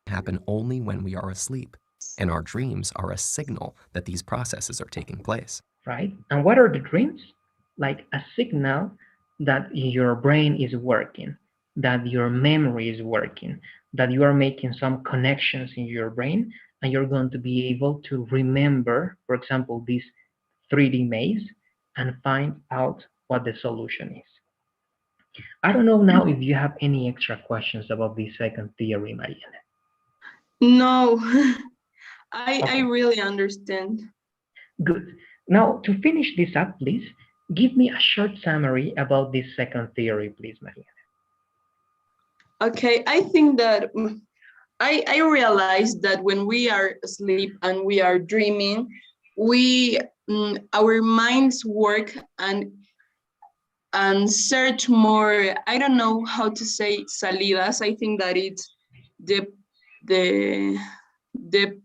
happen only when we are asleep, and our dreams are a signal that these processes are taking place.
Right? And what are the dreams? Like a signal that your brain is working, that your memory is working, that you are making some connections in your brain, and you're going to be able to remember, for example, this 3D maze and find out what the solution is. I don't know now if you have any extra questions about this second theory, Mariana.
No, I
Okay,
really understand.
good. Now, to finish this up, please give me a short summary about this second theory, please, Maria.
Okay, I think that I realized that when we are asleep and we are dreaming, we our minds work and search more. I don't know how to say salidas. I think that it's the the the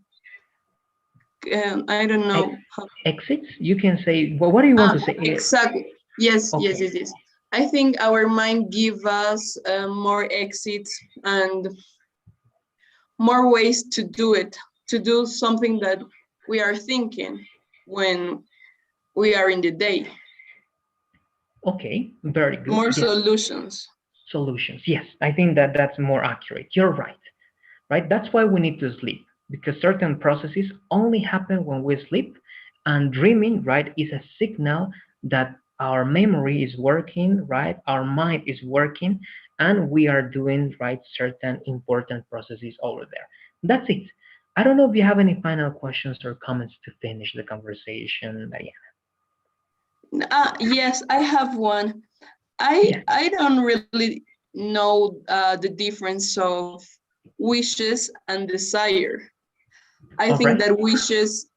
I don't
Ex-
know how.
Exits? You can say, well, what do you want to say?
Exactly. Yes, yes,
Okay,
yes, yes. I think our mind give us more exits and more ways to do it, to do something that we are thinking when we are in the day.
okay, very good.
More
Yes,
solutions.
solutions. Yes, I think that that's more accurate. You're right, right? That's why we need to sleep, because certain processes only happen when we sleep, and dreaming, right, is a signal that our memory is working, right? Our mind is working, and we are doing, right, certain important processes over there. That's it. I don't know if you have any final questions or comments to finish the conversation, Diana.
Yes, I have one.
Yes.
I don't really know the difference of wishes and desire. I
All
think
right.
that wishes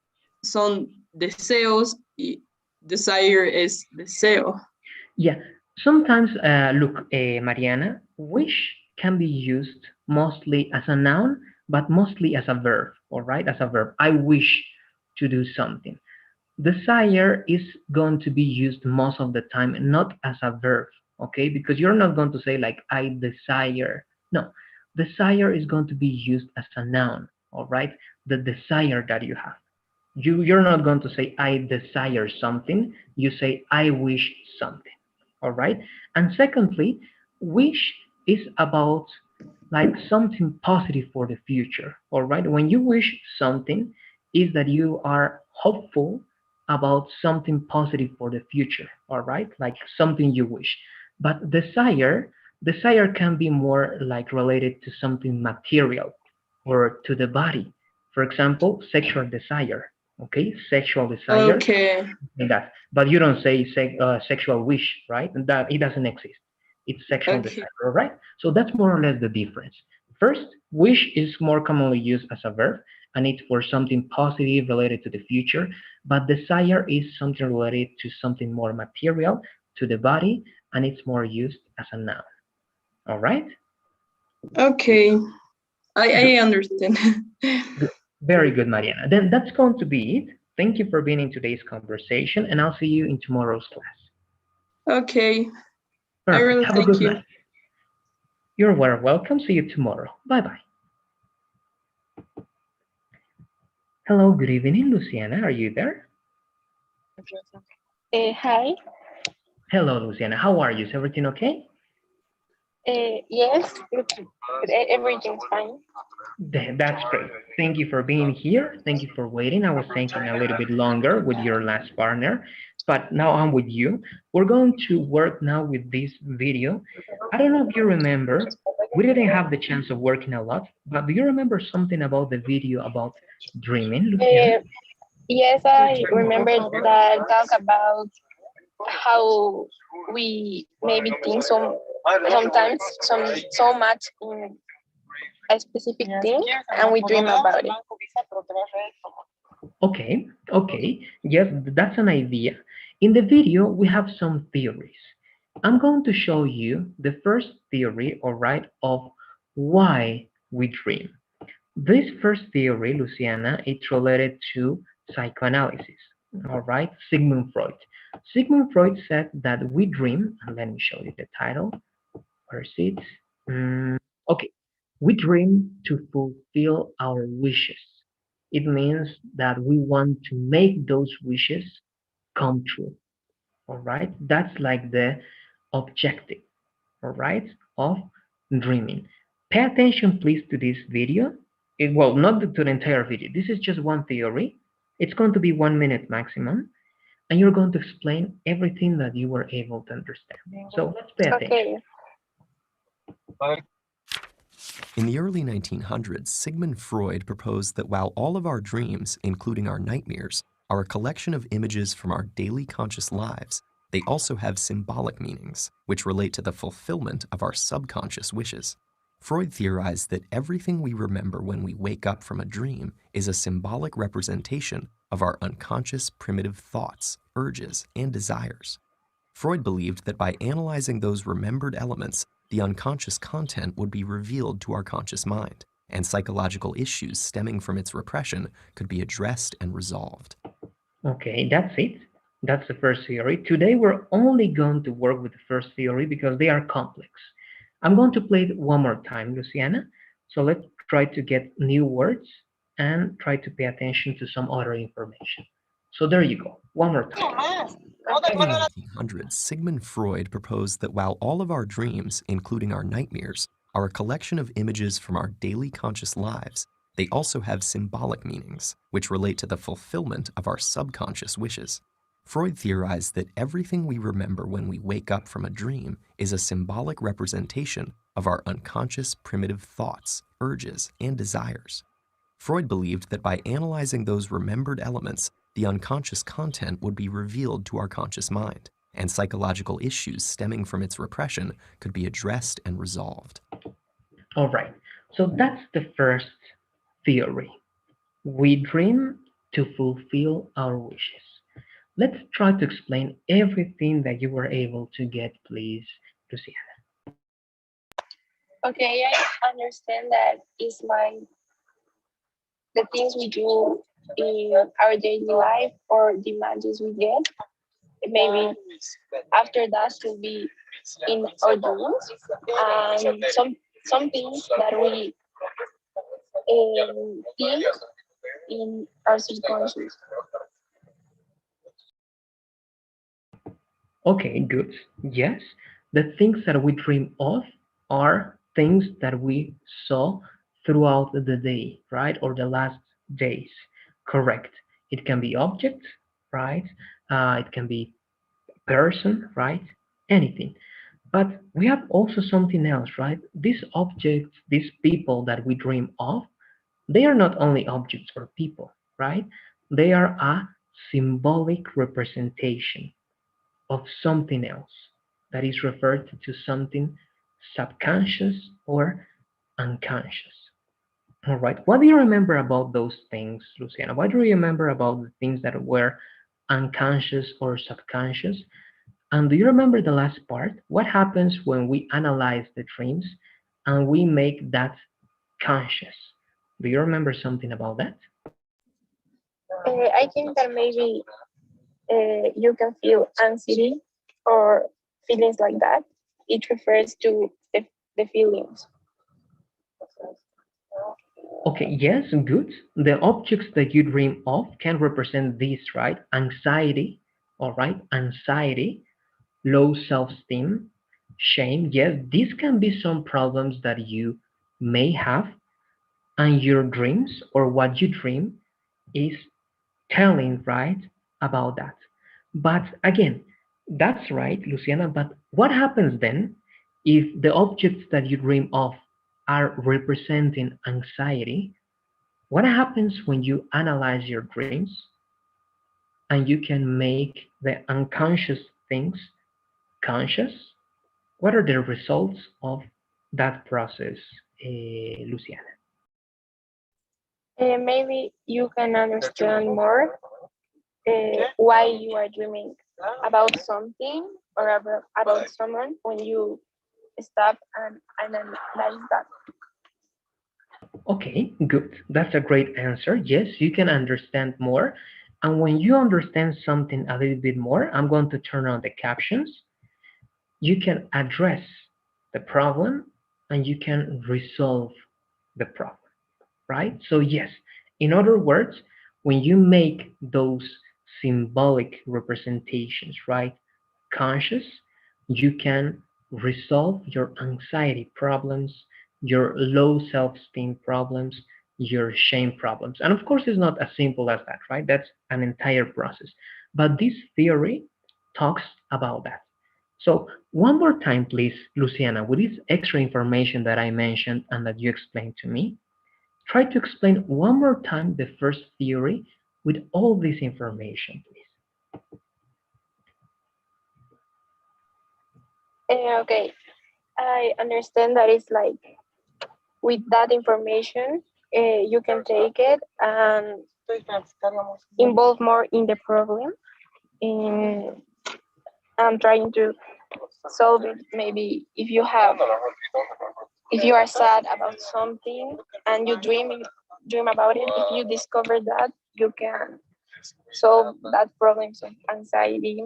son deseos y desire es deseo.
Yeah, sometimes, look, Mariana, wish can be used mostly as a noun, but mostly as a verb, all right? As a verb. I wish to do something. Desire is going to be used most of the time, not as a verb, okay? Because you're not going to say, like, I desire. No, desire is going to be used as a noun. all right? The desire that you have. You're not going to say I desire something. You say I wish something, all right? And secondly, wish is about like something positive for the future, all right? When you wish something, is that you are hopeful about something positive for the future, all right? Like something you wish. But desire can be more like related to something material or to the body. For example, sexual desire. Okay, sexual desire
Okay.
and that, but you don't say sexual wish, right? And that it doesn't exist. It's sexual
Okay.
desire, all right? So that's more or less the difference. First, wish is more commonly used as a verb, and it's for something positive related to the future. But desire is something related to something more material to the body, and it's more used as a noun. All right?
Okay.
Good.
I understand.
Good. Very good, Mariana. Then that's going to be it. Thank you for being in today's conversation, and I'll see you in tomorrow's class.
Okay. I
Perfect.
really
Have a
thank
good
you.
night. You're very welcome. See you tomorrow. Bye bye. Hello, good evening, Luciana. Are you there?
Hi.
Hello, Luciana. How are you? Is everything okay?
Yes, everything's fine.
That's great. Thank you for being here. Thank you for waiting. I was thinking a little bit longer with your last partner, but now I'm with you. We're going to work now with this video. I don't know if you remember, we didn't have the chance of working a lot, but do you remember something about the video about dreaming, Luciana?
Uh, yes, I remember that talk about how we maybe think sometimes so much in a specific thing and we dream about it.
Okay, okay. Yes, that's an idea. In the video, we have some theories. I'm going to show you the first theory, all right, of why we dream. This first theory, Luciana, it's related to psychoanalysis, all right, Sigmund Freud. Sigmund Freud said that we dream, and let me show you the title. Where is it? Okay, we dream to fulfill our wishes. It means that we want to make those wishes come true. All right, that's like the objective, all right, of dreaming. Pay attention, please, to this video. Well, not to the entire video. This is just one theory. It's going to be 1 minute maximum, and you're going to explain everything that you were able to understand. So let's pay attention.
Okay.
In the early 1900s, Sigmund Freud proposed that while all of our dreams, including our nightmares, are a collection of images from our daily conscious lives, they also have symbolic meanings, which relate to the fulfillment of our subconscious wishes. Freud theorized that everything we remember when we wake up from a dream is a symbolic representation of our unconscious primitive thoughts, urges, and desires. Freud believed that by analyzing those remembered elements, the unconscious content would be revealed to our conscious mind, and psychological issues stemming from its repression could be addressed and resolved.
Okay, that's it. That's the first theory. Today we're only going to work with the first theory because they are complex. I'm going to play it one more time, Luciana. So let's try to get new words and try to pay attention to some other information. So there you go. One more time.
In the 1900s, Sigmund Freud proposed that while all of our dreams, including our nightmares, are a collection of images from our daily conscious lives, they also have symbolic meanings, which relate to the fulfillment of our subconscious wishes. Freud theorized that everything we remember when we wake up from a dream is a symbolic representation of our unconscious primitive thoughts, urges, and desires. Freud believed that by analyzing those remembered elements, the unconscious content would be revealed to our conscious mind, and psychological issues stemming from its repression could be addressed and resolved.
All right. So that's the first theory. We dream to fulfill our wishes. Let's try to explain everything that you were able to get, please, Luciana.
Okay, I understand that it's like the things we do in our daily life or the images we get. Maybe after that should be in our dreams and some things that we think in our subconscious.
Okay, good. Yes, the things that we dream of are things that we saw throughout the day, right? Or the last days. Correct. It can be objects, right? It can be person, right? Anything. But we have also something else, right? These objects, these people that we dream of, they are not only objects or people, right? They are a symbolic representation of something else that is referred to something subconscious or unconscious. All right. What do you remember about those things, Luciana? What do you remember about the things that were unconscious or subconscious? And do you remember the last part? What happens when we analyze the dreams and we make that conscious? Do you remember something about that?
I think that maybe you can feel anxiety or feelings like that. It refers to the feelings.
Okay, yes, good. The objects that you dream of can represent this, right? Anxiety, all right? Anxiety, low self-esteem, shame. Yes, these can be some problems that you may have, and your dreams or what you dream is telling, right, about that. But again, that's right, Luciana. But what happens then if the objects that you dream of are representing anxiety? What happens when you analyze your dreams and you can make the unconscious things conscious? What are the results of that process, Luciana?
Maybe you can understand more why you are dreaming about something or about someone when you stop and analyze that.
Okay, good. That's a great answer. Yes, you can understand more. And when you understand something a little bit more, I'm going to turn on the captions. You can address the problem and you can resolve the problem, right? So, yes, in other words, when you make those symbolic representations, right, conscious, you can resolve your anxiety problems, your low self esteem problems, your shame problems. And of course, it's not as simple as that, right? That's an entire process. But this theory talks about that. So, one more time, please, Luciana, with this extra information that I mentioned and that you explained to me, try to explain one more time the first theory with all this information, please.
Okay, I understand that it's like with that information, you can take it and involve more in the problem. In and trying to solve it. Maybe if you are sad about something and you dream about it, if you discover that, you can solve that problems of anxiety,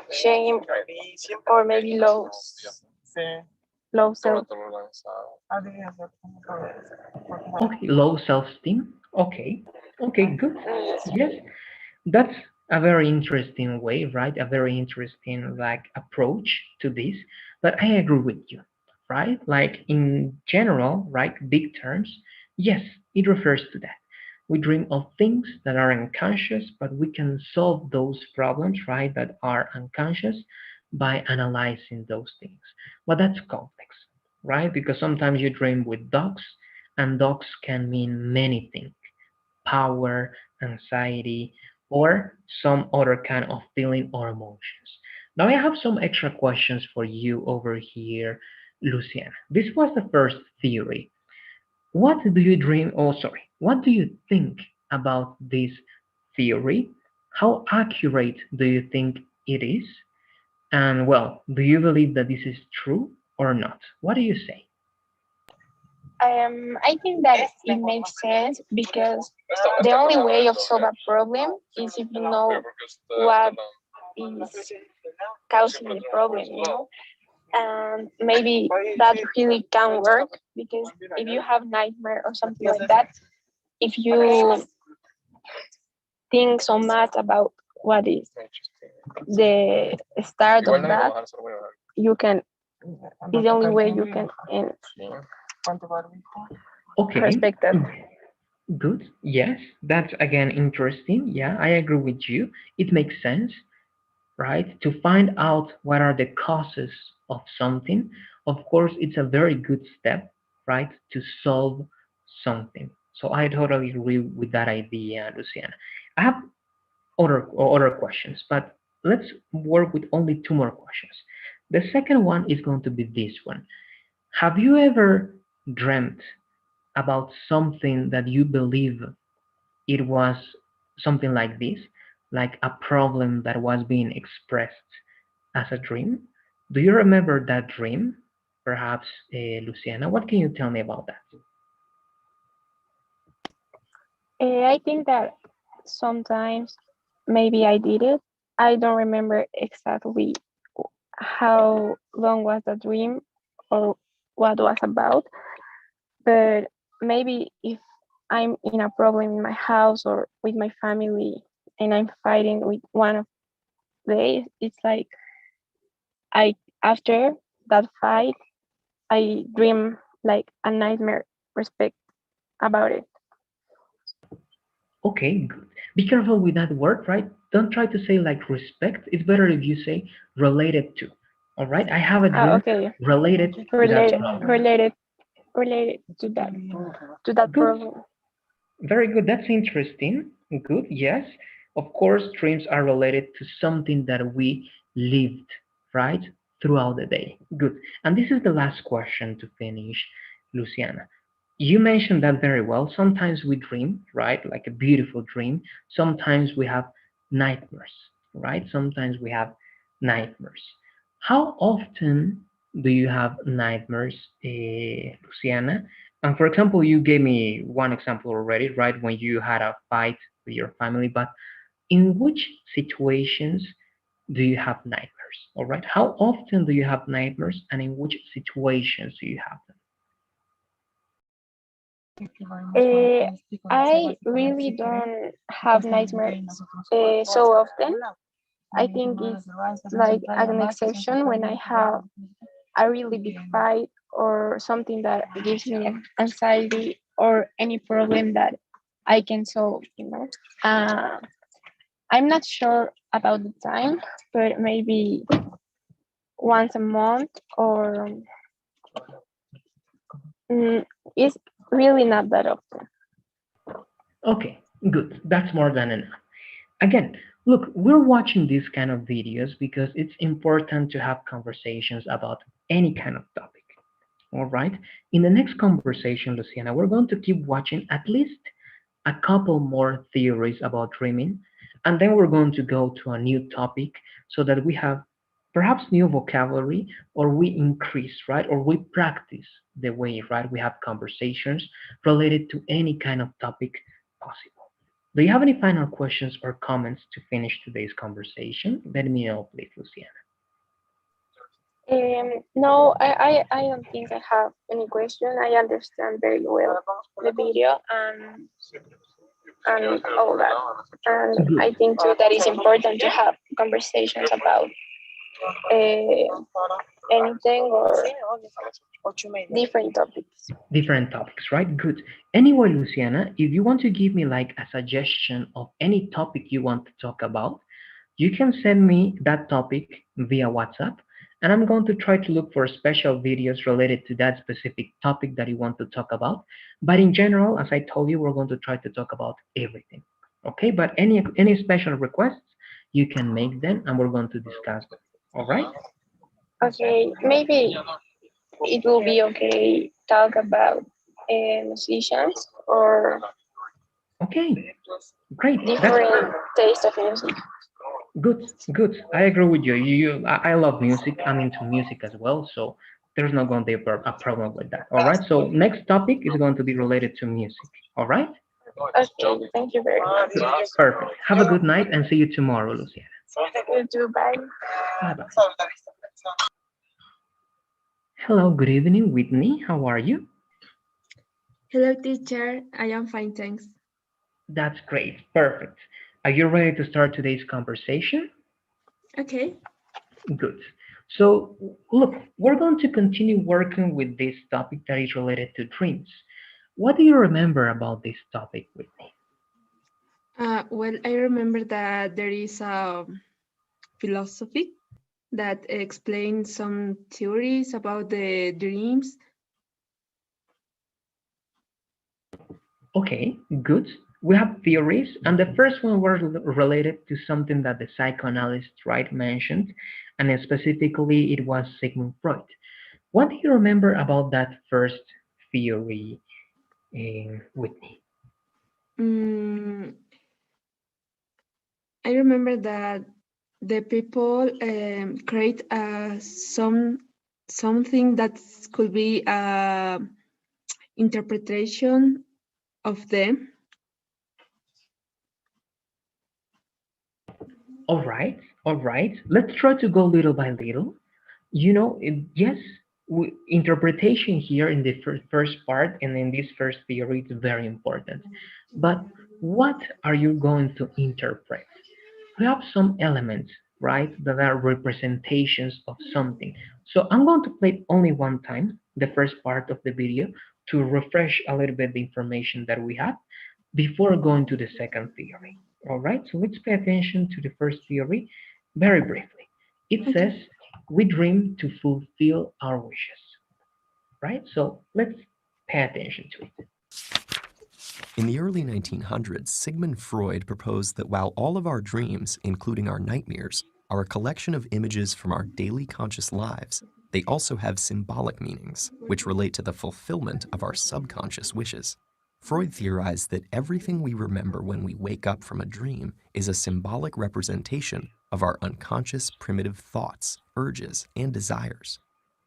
shame, or maybe low self.
Okay, low self-esteem. Okay, okay, good. Yes, that's a very interesting way, right? A very interesting like approach to this. But I agree with you, right? Like in general, right? Big terms, yes, it refers to that. We dream of things that are unconscious, but we can solve those problems, right? That are unconscious by analyzing those things. But that's complex, right? Because sometimes you dream with dogs, and dogs can mean many things: power, anxiety, or some other kind of feeling or emotions. Now I have some extra questions for you over here, Luciana. This was the first theory. What do you dream? Oh, sorry. What do you think about this theory? How accurate do you think it is? And well, do you believe that this is true or not? What do you say?
I think that it makes sense because the only way of solve a problem is if you know what is causing the problem, and maybe that really can work, because if you have nightmare or something like that, if you think so much about what is the start of that, you can, it's the only way you can end,
Okay.
respect that.
Good. Yes, that's again interesting. Yeah, I agree with you. It makes sense, right? To find out what are the causes of something. Of course, it's a very good step, right, to solve something. So I totally agree with that idea, Luciana. I have other questions, but let's work with only two more questions. The second one is going to be this one. Have you ever dreamt about something that you believe it was something like this, like a problem that was being expressed as a dream? Do you remember that dream? Perhaps, Luciana, what can you tell me about that?
I think that sometimes maybe I did it. I don't remember exactly how long was the dream or what was about, but maybe if I'm in a problem in my house or with my family and I'm fighting with one of they, it's like I, after that fight, I dream like a nightmare respect about it.
Okay, good. Be careful with that word, right? Don't try to say like respect. It's better if you say related to. All right, I have a dream
Okay,
related to that
related,
problem.
related to that
Good.
problem.
Very good. That's interesting. Good. Yes. Of course, dreams are related to something that we lived, right? Throughout the day. Good. And this is the last question to finish, Luciana. You mentioned that very well. Sometimes we dream, right? Like a beautiful dream. Sometimes we have nightmares, right? Sometimes we have nightmares. How often do you have nightmares, Luciana? And for example, you gave me one example already, right? When you had a fight with your family, but in which situations do you have nightmares? All right. How often do you have nightmares and in which situations do you have them?
I really don't have nightmares so often. I think it's like an exception when I have a really big fight or something that gives me anxiety or any problem that I can solve, you know. I'm not sure about the time, but maybe once a month or mm, it's really not that often.
Okay, good. That's more than enough. Again, look, we're watching these kind of videos because it's important to have conversations about any kind of topic. All right. In the next conversation, Luciana, we're going to keep watching at least a couple more theories about dreaming, and then we're going to go to a new topic so that we have perhaps new vocabulary or we increase, right? Or we practice the way, right? We have conversations related to any kind of topic possible. Do you have any final questions or comments to finish today's conversation? Let me know, please, Luciana.
No, I don't think I have any question. I understand very well the video and all that. And
Good.
I think too that is important to have conversations about anything or different topics.
Different topics, right? Good. Anyway, Luciana, if you want to give me like a suggestion of any topic you want to talk about, you can send me that topic via WhatsApp, and I'm going to try to look for special videos related to that specific topic that you want to talk about. But in general, as I told you, we're going to try to talk about everything. Okay, but any special requests, you can make them and we're going to discuss them. All right?
Okay, maybe it will be okay talk about musicians or
Okay, great. That's
different taste of music.
good, good. I agree with you. I love music. I'm into music as well, so there's not going to be a problem with that. All right. So next topic is going to be related to music. All right.
Okay, thank you very much.
Perfect. Have a good night and see you tomorrow, Luciana.
You too, bye.
Bye bye. Hello, good evening, Whitney. How are you?
Hello, teacher. I am fine, thanks.
That's great. Perfect. Are you ready to start today's conversation?
Okay.
Good. So, look, we're going to continue working with this topic that is related to dreams. What do you remember about this topic, Whitney?
Well, I remember that there is a philosophy that explains some theories about the dreams.
Okay, good. We have theories, and the first one was related to something that the psychoanalyst right mentioned, and specifically it was Sigmund Freud. What do you remember about that first theory, Whitney?
Mm, I remember that the people create something that could be a interpretation of them.
All right. Let's try to go little by little. Yes, interpretation here in the first part and in this first theory is very important. But what are you going to interpret? We have some elements, right, that are representations of something. So I'm going to play only one time the first part of the video to refresh a little bit the information that we have before going to the second theory. All right, so let's pay attention to the first theory very briefly. It
Okay.
says we dream to fulfill our wishes, right? So let's pay attention to it.
In the early 1900s, Sigmund Freud proposed that while all of our dreams, including our nightmares, are a collection of images from our daily conscious lives, they also have symbolic meanings, which relate to the fulfillment of our subconscious wishes. Freud theorized that everything we remember when we wake up from a dream is a symbolic representation of our unconscious primitive thoughts, urges, and desires.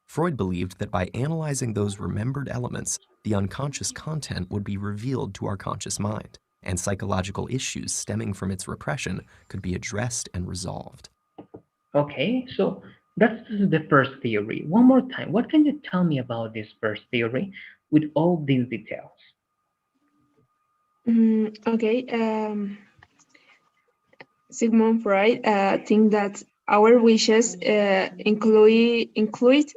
Freud believed that by analyzing those remembered elements, the unconscious content would be revealed to our conscious mind, and psychological issues stemming from its repression could be addressed and resolved.
Okay, so that's the first theory. One more time, what can you tell me about this first theory with all these details?
Okay. Sigmund Freud think that our wishes include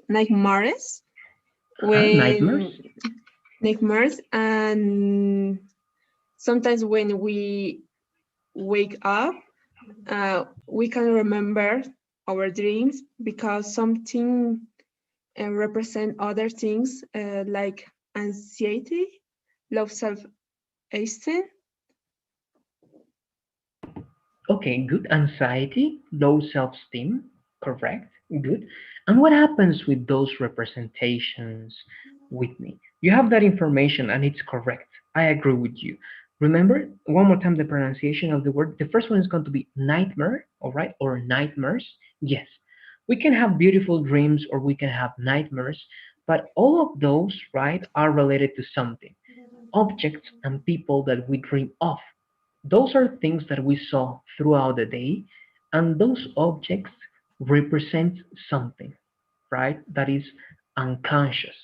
nightmares
Nightmares?
when nightmares and sometimes when we wake up we can remember our dreams because something represent other things like anxiety, low self-esteem.
Okay, good. Anxiety, low self-esteem, correct, good. And what happens with those representations, Whitney? You have that information and it's correct. I agree with you. Remember, one more time, the pronunciation of the word. The first one is going to be nightmare, all right, or nightmares. Yes, we can have beautiful dreams or we can have nightmares, but all of those, right, are related to something, objects and people that we dream of. Those are things that we saw throughout the day, and those objects represent something, right? That is unconscious.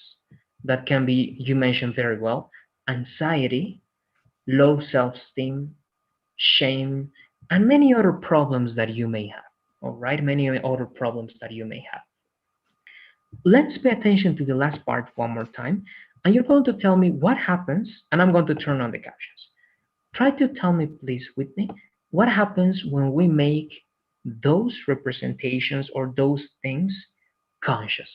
That can be, you mentioned very well, anxiety, low self esteem, shame, and many other problems that you may have. All right, many other problems that you may have. Let's pay attention to the last part one more time, and you're going to tell me what happens, and I'm going to turn on the captions. Try to tell me, please, Whitney, what happens when we make those representations or those things conscious?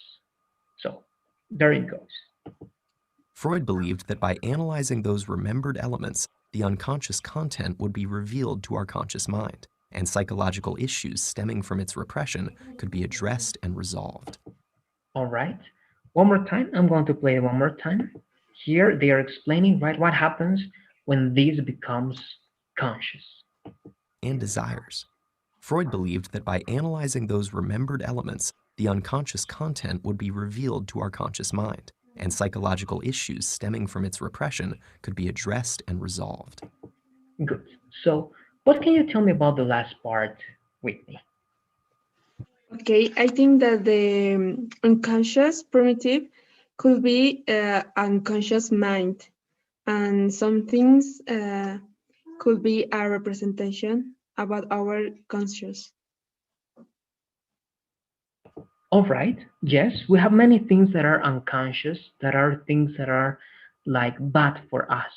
So, there it goes.
Freud believed that by analyzing those remembered elements, the unconscious content would be revealed to our conscious mind, and psychological issues stemming from its repression could be addressed and resolved.
All right. One more time. I'm going to play it one more time. Here they are explaining, right, what happens when this becomes conscious.
And desires. Freud believed that by analyzing those remembered elements, the unconscious content would be revealed to our conscious mind, and psychological issues stemming from its repression could be addressed and resolved.
Good. So, what can you tell me about the last part, Whitney?
Okay, I think that the unconscious primitive could be unconscious mind, and some things could be a representation about our conscious.
All right. Yes, we have many things that are unconscious, that are things that are like bad for us,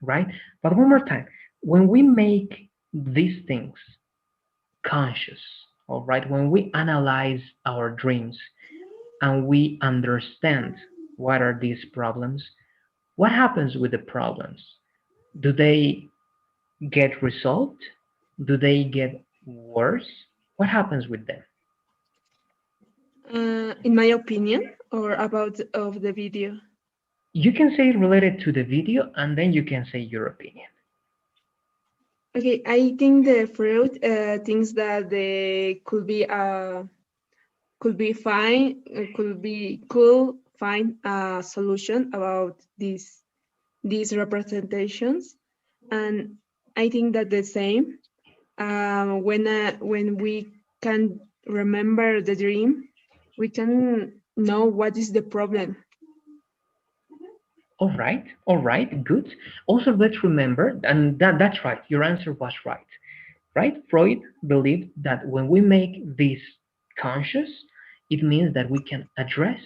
right? But one more time, when we make these things conscious, all right, when we analyze our dreams and we understand what are these problems, what happens with the problems? Do they get resolved? Do they get worse? What happens with them?
In my opinion, or about of the video.
You can say it related to the video and then you can say your opinion.
Okay, I think the fruit thinks that they could be fine, could find a solution about these representations, and I think that the same when we can remember the dream, we can know what is the problem.
All right, good. Also, let's remember, and that's right, your answer was right, right? Freud believed that when we make this conscious, it means that we can address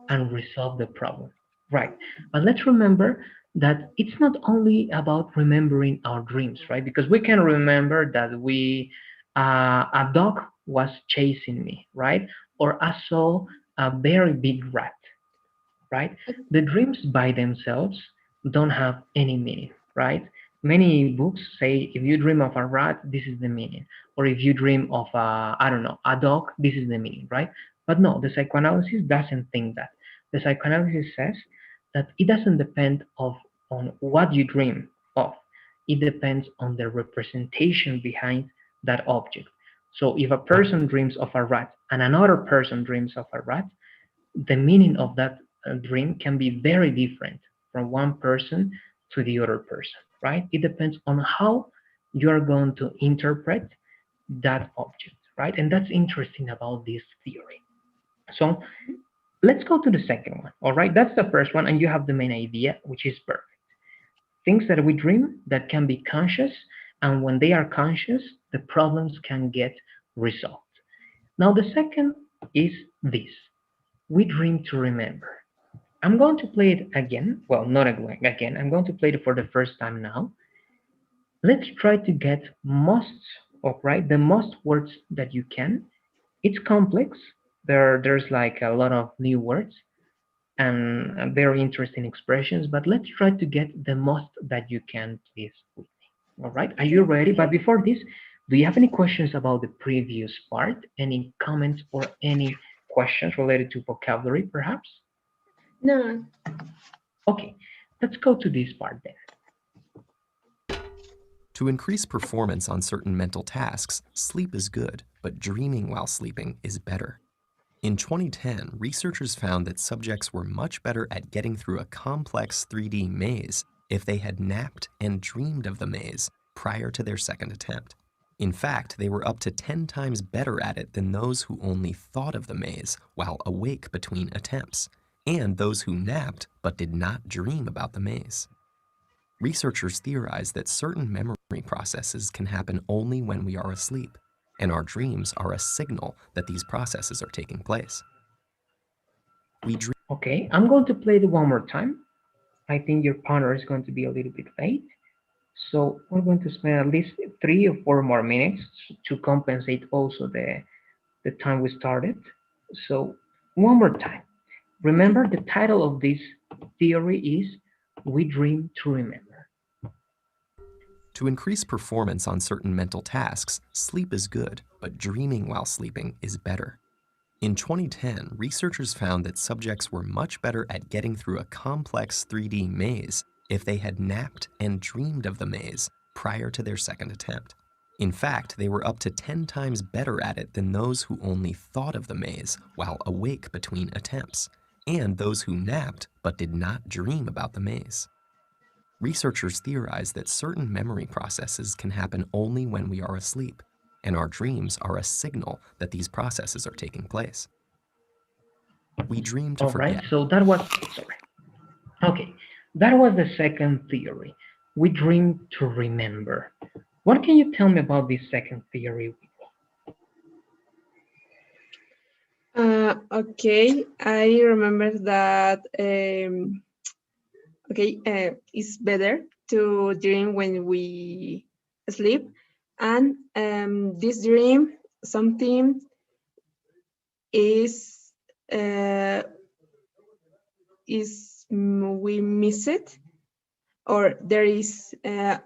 and resolve the problem, right? But let's remember that it's not only about remembering our dreams, right? Because we can remember that a dog was chasing me, right? Or I saw a very big rat, right? The dreams by themselves don't have any meaning, right? Many books say if you dream of a rat, this is the meaning. Or if you dream of I don't know, a dog, this is the meaning, right? But no, the psychoanalysis doesn't think that. The psychoanalysis says that it doesn't depend on what you dream of. It depends on the representation behind that object. So if a person dreams of a rat and another person dreams of a rat, the meaning of that dream can be very different from one person to the other person, right? It depends on how you're going to interpret that object, right? And that's interesting about this theory. So let's go to the second one, all right? That's the first one, and you have the main idea, which is perfect. Things that we dream that can be conscious, and when they are conscious, the problems can get resolved. Now, the second is this: we dream to remember. I'm going to play it again. Well, not again. I'm going to play it for the first time now. Let's try to get most, of right, the most words that you can. It's complex. There's like a lot of new words and very interesting expressions, but let's try to get the most that you can, please, with me. All right, are you ready? But before this, do you have any questions about the previous part? Any comments or any questions related to vocabulary, perhaps?
No.
Okay, let's go to this part then.
To increase performance on certain mental tasks, sleep is good, but dreaming while sleeping is better. In 2010, researchers found that subjects were much better at getting through a complex 3D maze if they had napped and dreamed of the maze prior to their second attempt. In fact, they were up to 10 times better at it than those who only thought of the maze while awake between attempts, and those who napped but did not dream about the maze. Researchers theorize that certain memory processes can happen only when we are asleep, and our dreams are a signal that these processes are taking place.
Okay, I'm going to play it one more time. I think your partner is going to be a little bit late. So we're going to spend at least 3 or 4 more minutes to compensate also the time we started. So one more time. Remember, the title of this theory is We Dream to Remember.
To increase performance on certain mental tasks, sleep is good, but dreaming while sleeping is better. In 2010, researchers found that subjects were much better at getting through a complex 3D maze if they had napped and dreamed of the maze prior to their second attempt. In fact, they were up to 10 times better at it than those who only thought of the maze while awake between attempts, and those who napped but did not dream about the maze. Researchers theorize that certain memory processes can happen only when we are asleep, and our dreams are a signal that these processes are taking place. We dream to
All right,
forget.
so that was, sorry. Okay, that was the second theory. We dream to remember. What can you tell me about this second theory?
Okay, I remember that it's better to dream when we sleep, and this dream something is uh, we miss it, or there is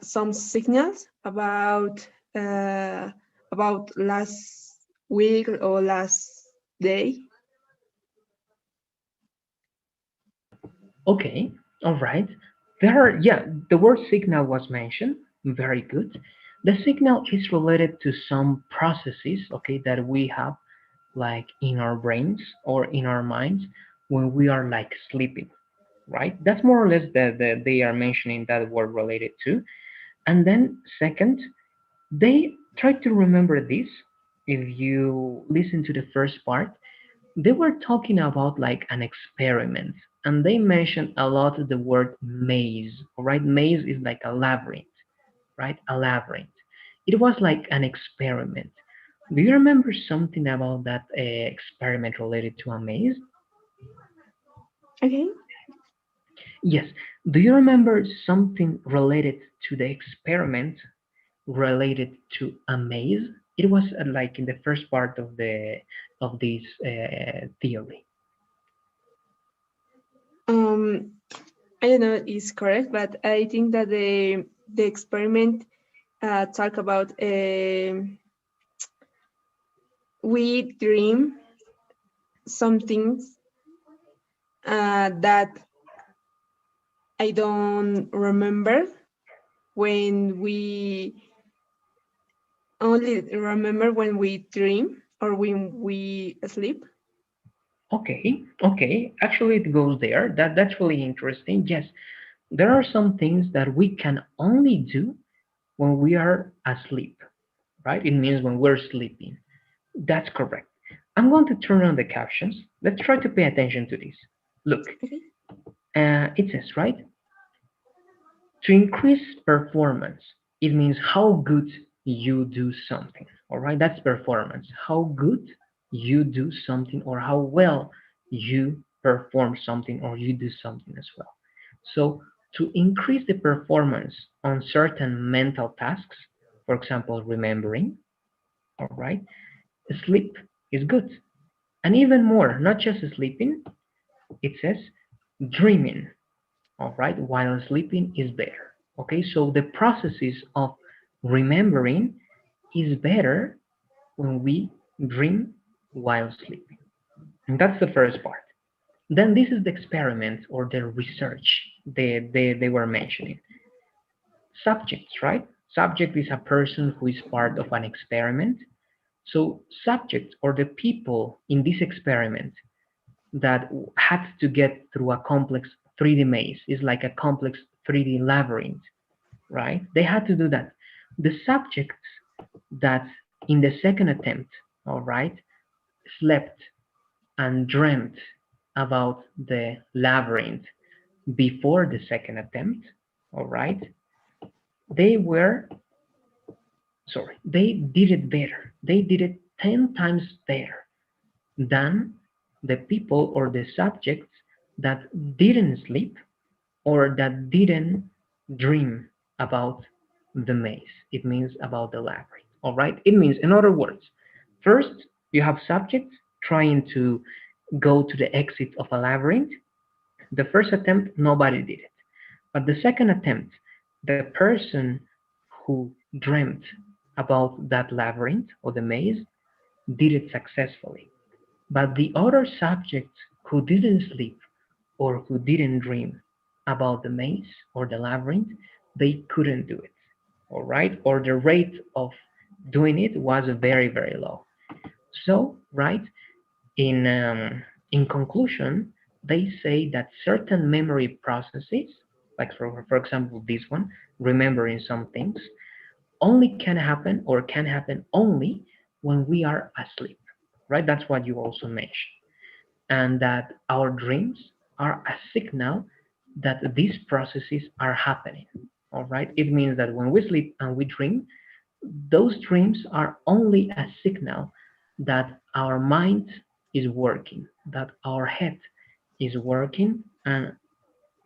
some signals uh, about last week or last day.
Okay, all right. There are, yeah, the word signal was mentioned. Very good. The signal is related to some processes, okay, that we have like in our brains or in our minds when we are like sleeping, right? That's more or less the they are mentioning that word related to. And then second, they try to remember this. If you listen to the first part, they were talking about like an experiment, and they mentioned a lot the word maze. All right, maze is like a labyrinth, right? A labyrinth. It was like an experiment. Do you remember something about that experiment related to a maze?
Okay.
Yes. Do you remember something related to the experiment related to a maze? It was like in the first part of this theory.
Um, I don't know if it's correct, but I think that the experiment talk about we dream some things that I don't remember when we only remember when we dream or when we sleep.
Okay, okay. Actually, it goes there. That's really interesting. Yes, there are some things that we can only do when we are asleep, right? It means when we're sleeping. That's correct. I'm going to turn on the captions. Let's try to pay attention to this. Look,
Okay.
it says, right? To increase performance, it means how good you do something. All right, that's performance. How good you do something, or how well you perform something, or you do something as well. So, to increase the performance on certain mental tasks, for example, remembering, all right, sleep is good. And even more, not just sleeping, it says dreaming, all right, while sleeping is better. Okay, so the processes of remembering is better when we dream while sleeping. And that's the first part. Then this is the experiment or the research they were mentioning. Subjects, right? Subject is a person who is part of an experiment. So subjects or the people in this experiment that had to get through a complex 3D maze is like a complex 3D labyrinth, right? They had to do that. The subjects that in the second attempt, all right, slept and dreamt about the labyrinth before the second attempt, all right, they were, sorry, they did it better. They did it 10 times better than the people or the subjects that didn't sleep or that didn't dream about the maze. It means about the labyrinth. All right? It means, in other words, first you have subjects trying to go to the exit of a labyrinth. The first attempt, nobody did it. But the second attempt, the person who dreamt about that labyrinth or the maze did it successfully. But the other subjects who didn't sleep or who didn't dream about the maze or the labyrinth, they couldn't do it. All right? Or the rate of doing it was very, very low. So, right, in conclusion, they say that certain memory processes, like for example this one, remembering some things, only can happen only when we are asleep, right? That's what you also mentioned. And that our dreams are a signal that these processes are happening. All right. It means that when we sleep and we dream, those dreams are only a signal that our mind is working, that our head is working, and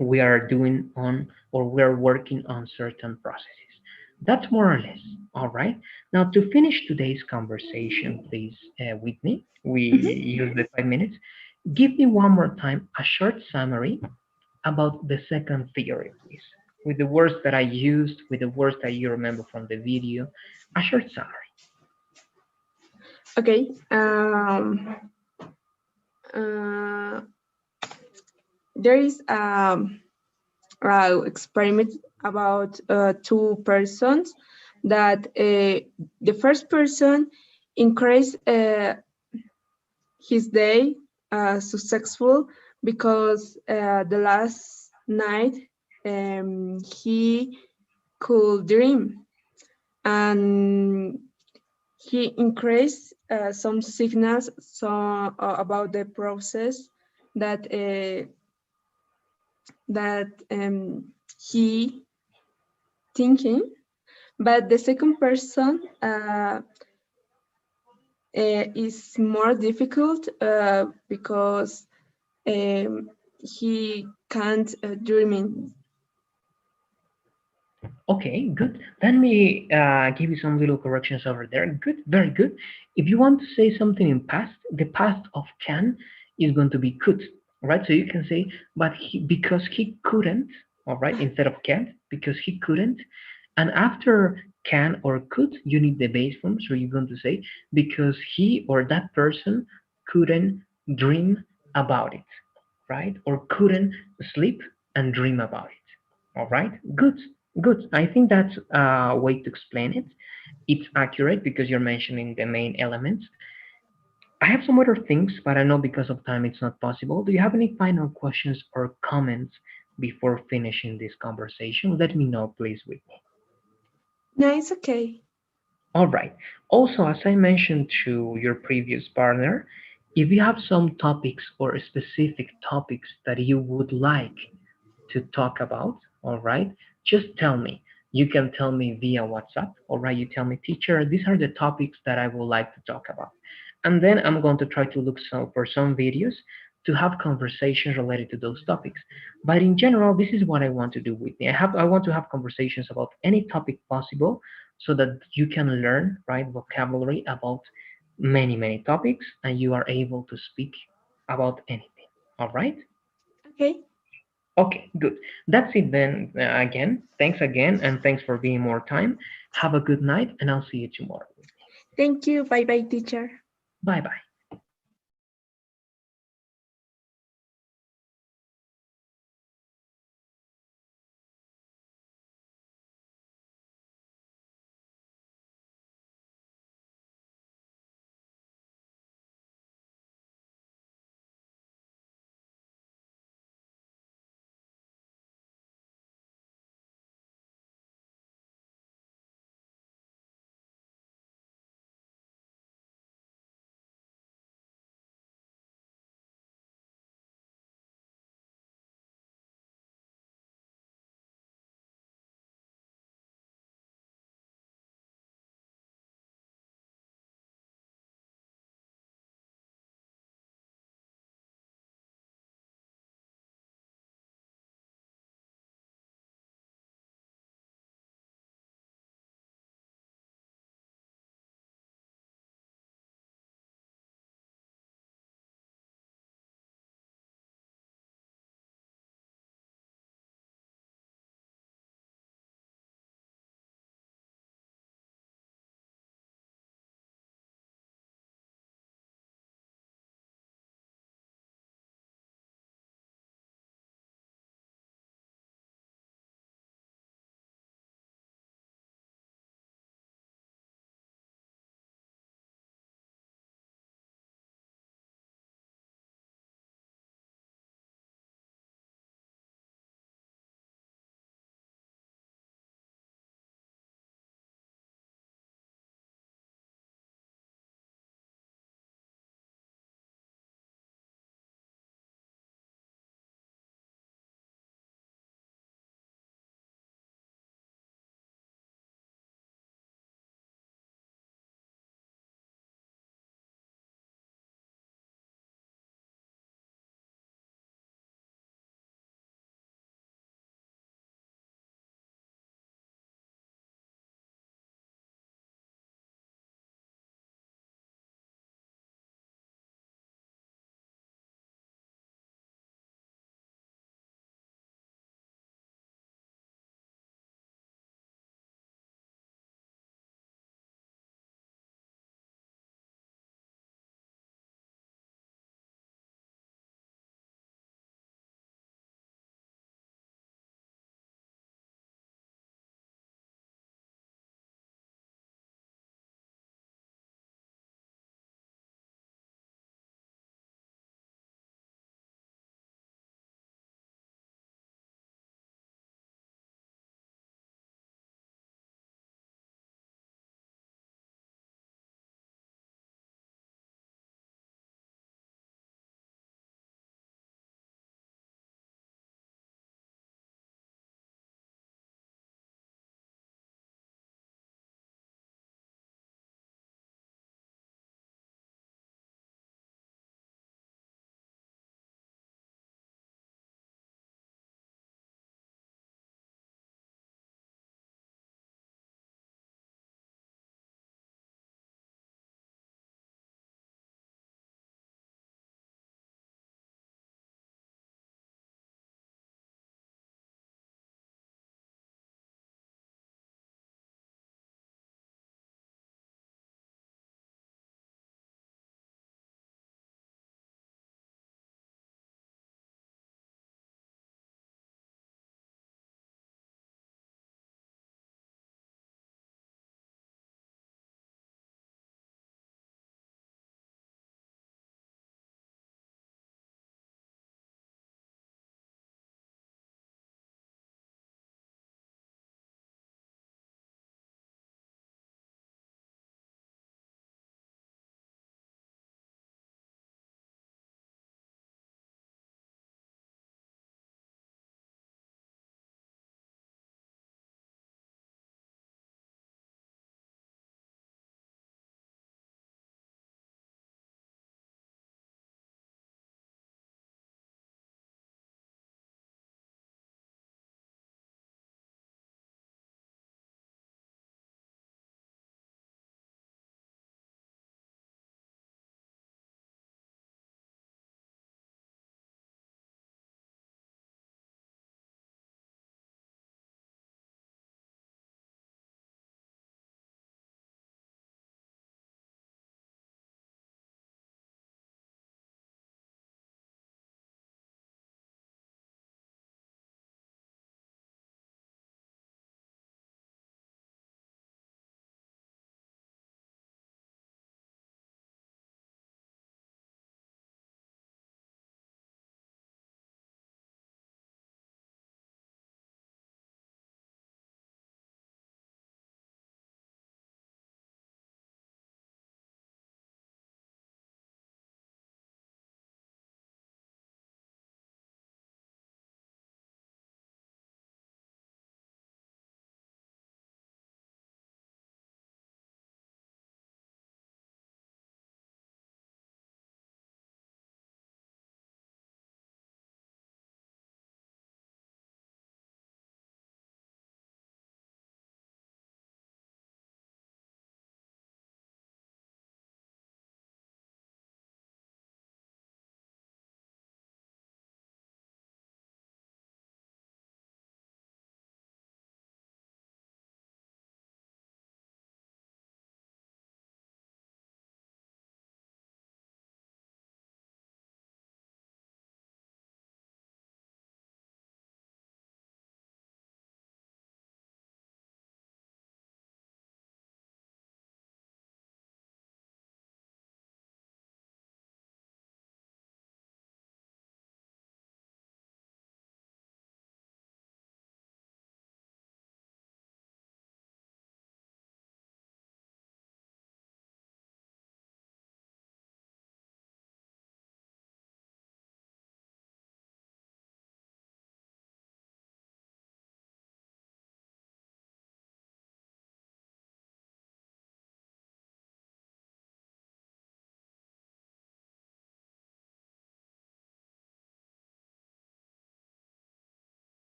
we are doing on or we're working on certain processes. That's more or less. All right. Now, to finish today's conversation, please, Whitney, we
Mhm.
use the 5 minutes. Give me one more time a short summary about the second theory, please, with the words that I used, with the words that you remember from the video. A short summary.
Okay. Uh, there is a experiment about two persons that the first person increased his day successful because the last night he could dream, and he increased some signals about the process that he thinking. But the second person is more difficult because he can't dreaming.
Okay, good. Let me give you some little corrections over there. Good, very good. If you want to say something in past, the past of can is going to be could, right? So you can say, but because he couldn't, all right, instead of can't, because he couldn't. And after can or could, you need the base form. So you're going to say, because he or that person couldn't dream about it, right? Or couldn't sleep and dream about it. All right, good. Good. I think that's a way to explain it. It's accurate because you're mentioning the main elements. I have some other things, but I know because of time it's not possible. Do you have any final questions or comments before finishing this conversation? Let me know, please, with me.
No, it's okay.
All right. Also, as I mentioned to your previous partner, if you have some topics or specific topics that you would like to talk about, all right, just tell me. You can tell me via WhatsApp, all right? You tell me, teacher, these are the topics that I would like to talk about. And then I'm going to try to look for some videos to have conversations related to those topics. But in general, this is what I want to do with me. I want to have conversations about any topic possible so that you can learn, right, vocabulary about many topics and you are able to speak about anything. All right?
Okay.
Okay, good. That's it then. Again, thanks again, and thanks for being more time. Have a good night, and I'll see you tomorrow.
Thank you. Bye bye, teacher.
Bye bye.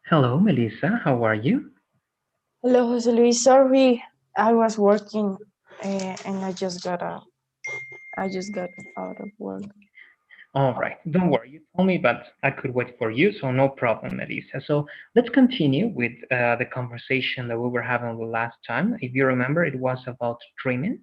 Hello, Melissa. How are you?
Hello, Jose Luis. Sorry, I was working and I just got out of work.
All right. Don't worry. You told me, but I could wait for you, so no problem, Melissa. So let's continue with the conversation that we were having the last time. If you remember, it was about dreaming.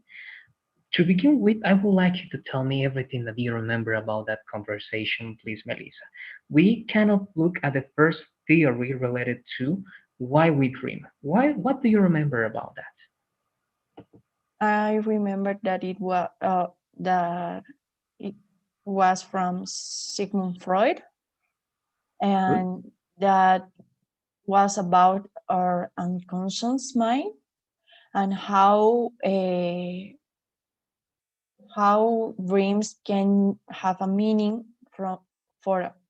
To begin with, I would like you to tell me everything that you remember about that conversation, please, Melissa. We cannot look at the first theory related to why we dream. What do you remember about that?
I remember that it was from Sigmund Freud,
Good.
and that was about our unconscious mind and how dreams can have a meaning for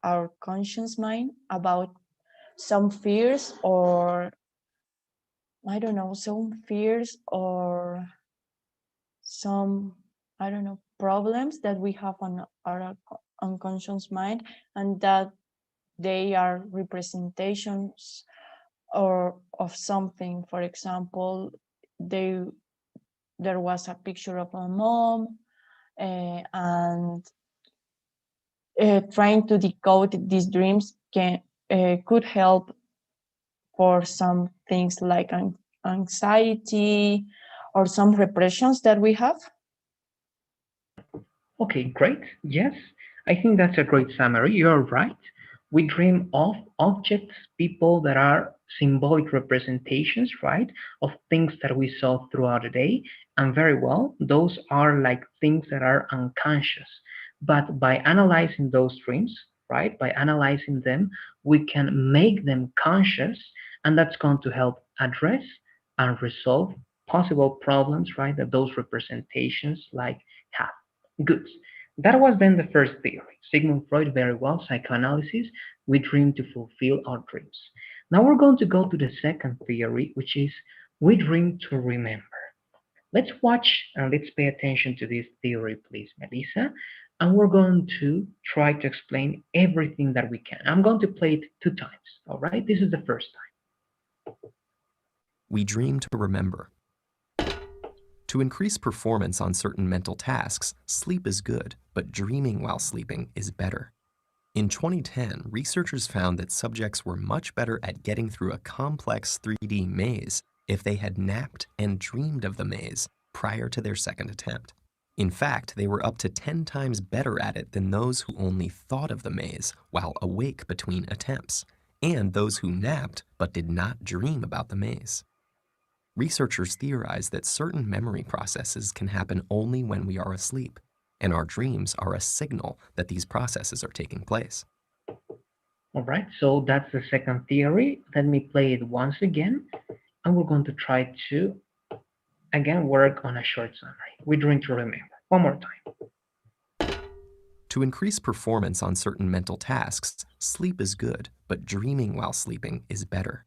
our conscious mind about some fears or I don't know, some fears or some, I don't know, problems that we have on our unconscious mind, and that they are representations or of something. For example, they there was a picture of a mom and trying to decode these dreams could help for some things like anxiety or some repressions that we have.
Okay, great. Yes, I think that's a great summary. You're right. We dream of objects, people that are symbolic representations, right, of things that we saw throughout the day. And very well, those are like things that are unconscious. But by analyzing those dreams, right, by analyzing them, we can make them conscious, and that's going to help address and resolve possible problems, right, that those representations like have. Good. That was then the first theory. Sigmund Freud, very well, psychoanalysis. We dream to fulfill our dreams. Now we're going to go to the second theory, which is we dream to remember. Let's watch and let's pay attention to this theory, please, Melissa. And we're going to try to explain everything that we can. I'm going to play it 2 times, all right? This is the first time.
We dream to remember. To increase performance on certain mental tasks, sleep is good, but dreaming while sleeping is better. In 2010, researchers found that subjects were much better at getting through a complex 3D maze if they had napped and dreamed of the maze prior to their second attempt. In fact, they were up to 10 times better at it than those who only thought of the maze while awake between attempts, and those who napped but did not dream about the maze. Researchers theorize that certain memory processes can happen only when we are asleep, and our dreams are a signal that these processes are taking place.
All right, so that's the second theory. Let me play it once again, and we're going to try to again work on a short summary. We're going to remember. One more time.
To increase performance on certain mental tasks, sleep is good, but dreaming while sleeping is better.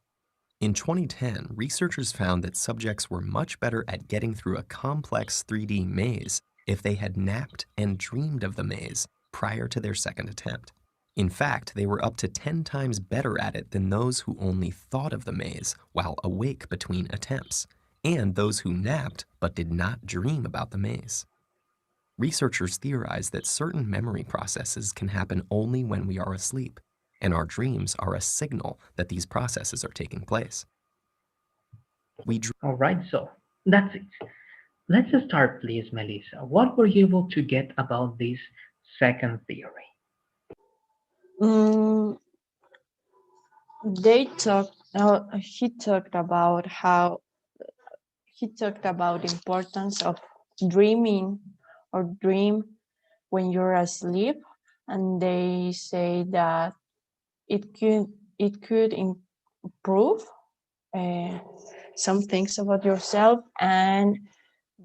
In 2010, researchers found that subjects were much better at getting through a complex 3D maze if they had napped and dreamed of the maze prior to their second attempt. In fact, they were up to 10 times better at it than those who only thought of the maze while awake between attempts, and those who napped but did not dream about the maze. Researchers theorize that certain memory processes can happen only when we are asleep, and our dreams are a signal that these processes are taking place.
All right, so that's it. Let's start, please, Melissa. What were you able to get about this second theory?
Mm, he talked about the importance of dreaming or dream when you're asleep, and they say that it could improve some things about yourself, and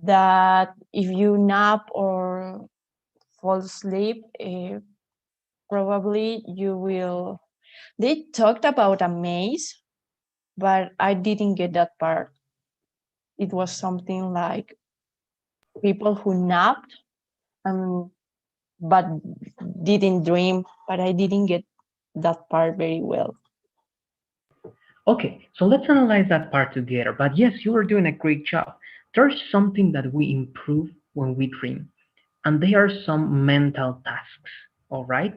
that if you nap or fall asleep, probably you will. They talked about a maze, but I didn't get that part. It was something like people who napped but didn't dream, but I didn't get that part very well.
Okay, so let's analyze that part together. But yes, you are doing a great job. There's something that we improve when we dream, and they are some mental tasks. All right,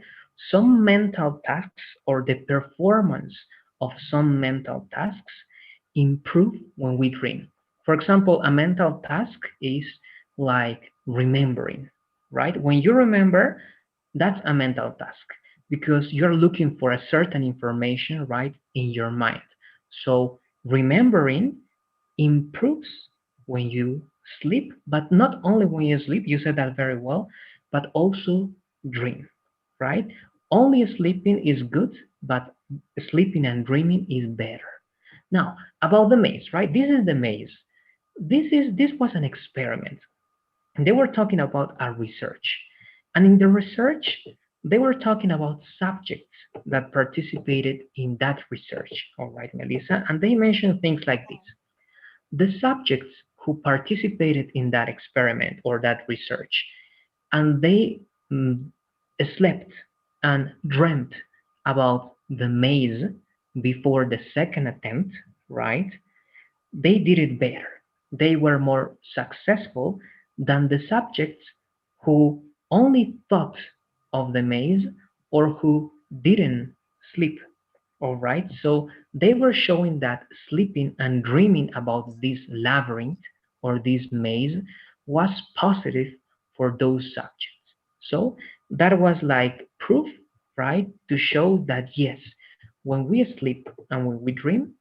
some mental tasks or the performance of some mental tasks improve when we dream. For example, a mental task is like remembering, right? When you remember, that's a mental task because you're looking for a certain information, right, in your mind. So remembering improves when you sleep, but not only when you sleep, you said that very well, but also dream, right? Only sleeping is good, but sleeping and dreaming is better. Now, about the maze, right? This is the maze. This was an experiment. And they were talking about a research. And in the research, they were talking about subjects that participated in that research. All right, Melissa. And they mentioned things like this. The subjects who participated in that experiment or that research, and they mm, slept and dreamt about the maze before the second attempt, right? They did it better. They were more successful than the subjects who only thought of the maze or who didn't sleep. All right, so they were showing that sleeping and dreaming about this labyrinth or this maze was positive for those subjects. So that was like proof, right, to show that yes, when we sleep and when we dream,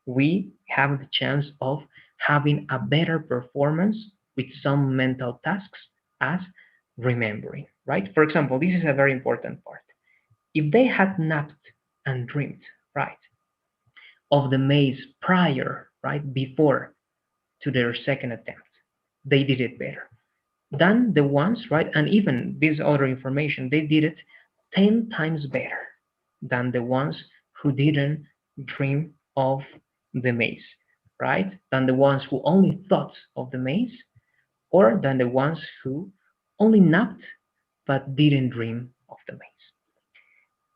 we have the chance of having a better performance with some mental tasks as remembering, right? For example, this is a very important part. If they had napped and dreamed, right, of the maze prior, right, before to their second attempt, they did it better than the ones, right, and even this other information, they did it 10 times better than the ones who didn't dream of the maze, right, than the ones who only thought of the maze, or than the ones who only napped but didn't dream of the maze.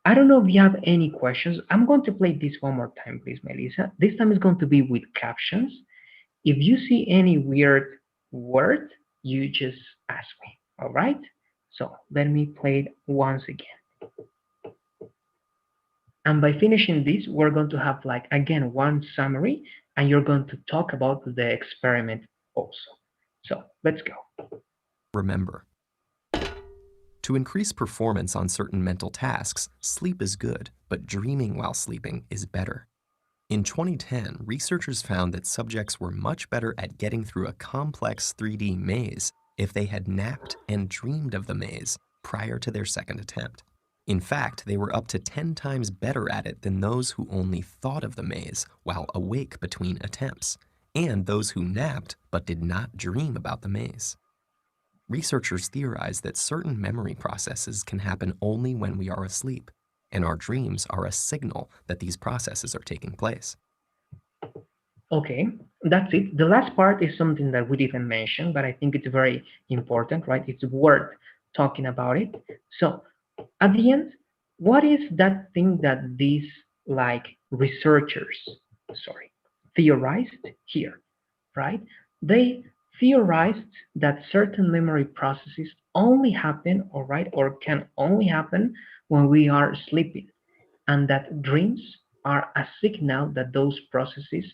I don't know if you have any questions. I'm going to play this one more time, please, Melissa. This time it's going to be with captions. If you see any weird word, you just ask me. All right? So let me play it once again. And by finishing this, we're going to have like again one summary, and you're going to talk about the experiment also. So let's go.
Remember, to increase performance on certain mental tasks, sleep is good, but dreaming while sleeping is better. In 2010, researchers found that subjects were much better at getting through a complex 3D maze if they had napped and dreamed of the maze prior to their second attempt. In fact, they were up to 10 times better at it than those who only thought of the maze while awake between attempts, and those who napped but did not dream about the maze. Researchers theorize that certain memory processes can happen only when we are asleep, and our dreams are a signal that these processes are taking place.
Okay, that's it. The last part is something that we didn't mention, but I think it's very important, right? It's worth talking about it. So, at the end, what is that thing that these like researchers, sorry, theorized here, right? They theorized that certain memory processes only happen, all right, or can only happen when we are sleeping, and that dreams are a signal that those processes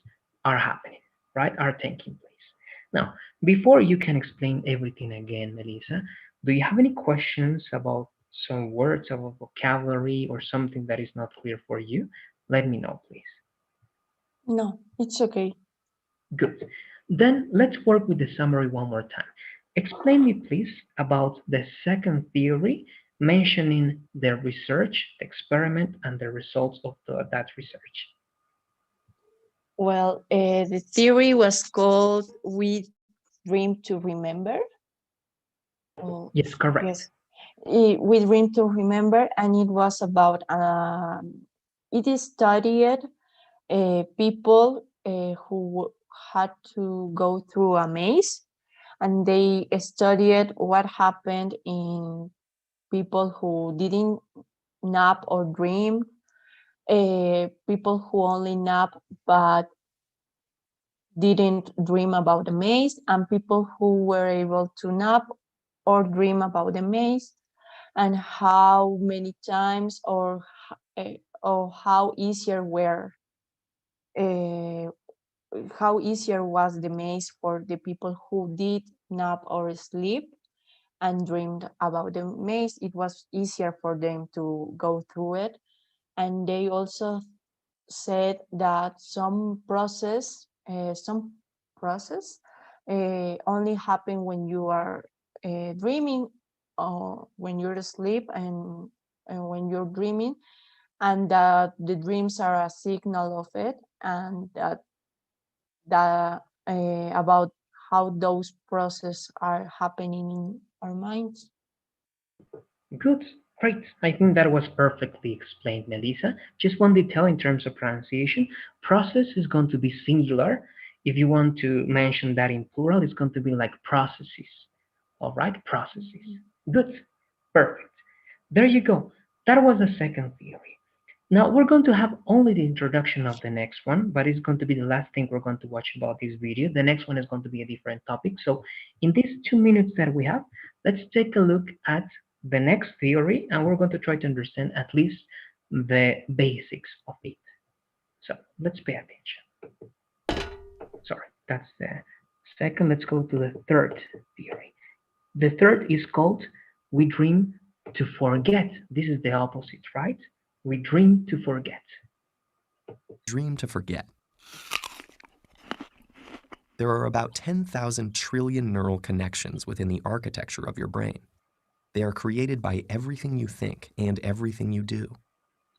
are happening, right, are taking place. Now, before you can explain everything again, Melissa, do you have any questions about some words about vocabulary or something that is not clear for you? Let me know, please.
No, it's okay.
Good. Then let's work with the summary one more time. Explain me, please, about the second theory, mentioning the research, the experiment, and the results of that research.
Well, the theory was called "We Dream to Remember." Oh,
Yes, correct.
yes, "We Dream to Remember," and it was about it studied people who had to go through a maze, and they studied what happened in people who didn't nap or dream people who only nap but didn't dream about the maze, and people who were able to nap or dream about the maze, and how many times or uh, how easier was the maze for the people who did nap or sleep and dreamed about the maze. It was easier for them to go through it. And they also said that some process only happen when you are dreaming, or when you're asleep, and when you're dreaming, and that the dreams are a signal of it, and that about how those processes are happening in our minds.
Good, great. I think that was perfectly explained, Melissa. Just one detail in terms of pronunciation. Process is going to be singular. If you want to mention that in plural, it's going to be like processes. All right, processes. Good, perfect. There you go. That was the second theory. Now we're going to have only the introduction of the next one, but it's going to be the last thing we're going to watch about this video. The next one is going to be a different topic. So in these 2 minutes that we have, let's take a look at the next theory, and we're going to try to understand at least the basics of it. So let's pay attention. Sorry, that's the second. Let's go to the third theory. The third is called we dream to forget. This is the opposite, right? We dream to forget.
Dream to forget. There are about 10,000 trillion neural connections within the architecture of your brain. They are created by everything you think and everything you do.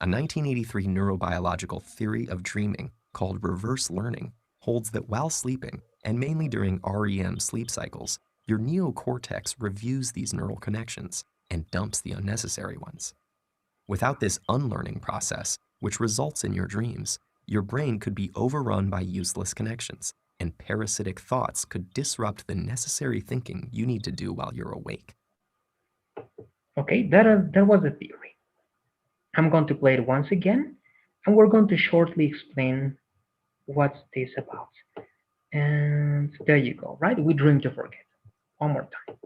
A 1983 neurobiological theory of dreaming called reverse learning holds that while sleeping, and mainly during REM sleep cycles, your neocortex reviews these neural connections and dumps the unnecessary ones. Without this unlearning process, which results in your dreams, your brain could be overrun by useless connections, and parasitic thoughts could disrupt the necessary thinking you need to do while you're awake.
Okay, that was a theory. I'm going to play it once again, and we're going to shortly explain what's this about. And there you go, right? We dream to forget. One more time.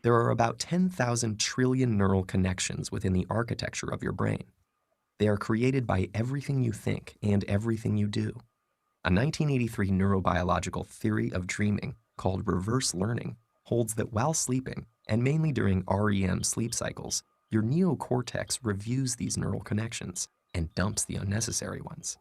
There are about 10,000 trillion neural connections within the architecture of your brain. They are created by everything you think and everything you do. A 1983 neurobiological theory of dreaming called reverse learning holds that while sleeping, and mainly during REM sleep cycles, your neocortex reviews these neural connections and dumps the unnecessary ones.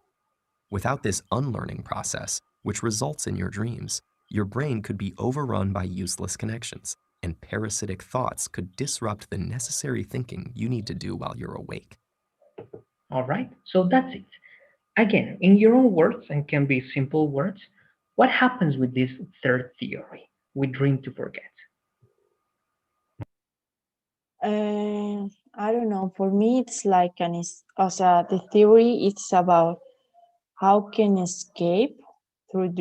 Without this unlearning process, which results in your dreams, your brain could be overrun by useless connections, and parasitic thoughts could disrupt the necessary thinking you need to do while you're awake.
All right, so that's it. Again, in your own words, and can be simple words, what happens with this third theory? We dream to forget.
I don't know. For me, it's like the theory. It's about how can escape through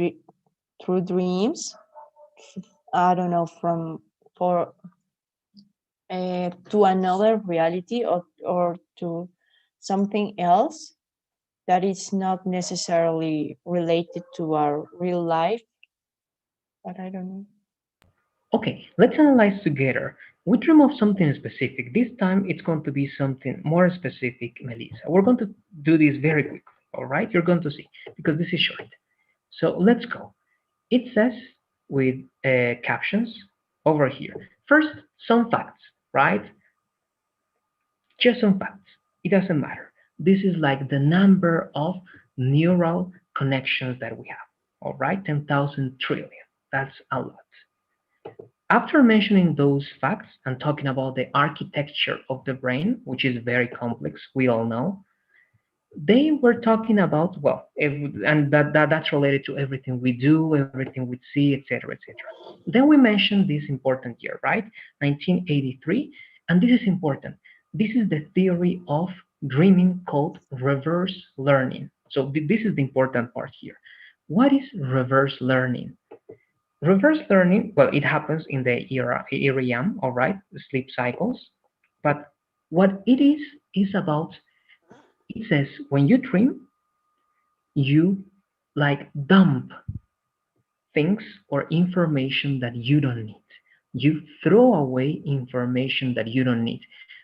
through dreams. I don't know, from for to another reality, or to something else that is not necessarily related to our real life. But I don't know.
Okay, let's analyze together. We dream of something specific. This time it's going to be something more specific, Melissa. We're going to do this very quickly, all right? You're going to see, because this is short. So let's go. It says with captions over here. First, some facts, right? Just some facts. It doesn't matter. This is like the number of neural connections that we have, all right? 10,000 trillion. That's a lot. After mentioning those facts and talking about the architecture of the brain, which is very complex, we all know, they were talking about, well, and that's related to everything we do, everything we see, etc., etc. Then we mentioned this important year, right? 1983, and this is important. This is the theory of dreaming called reverse learning. So this is the important part here. What is reverse learning? Reverse learning, well, it happens in the REM, all right, the sleep cycles. But what it is about It says when you dream, you like dump things or information that you don't need. You throw away information that you don't need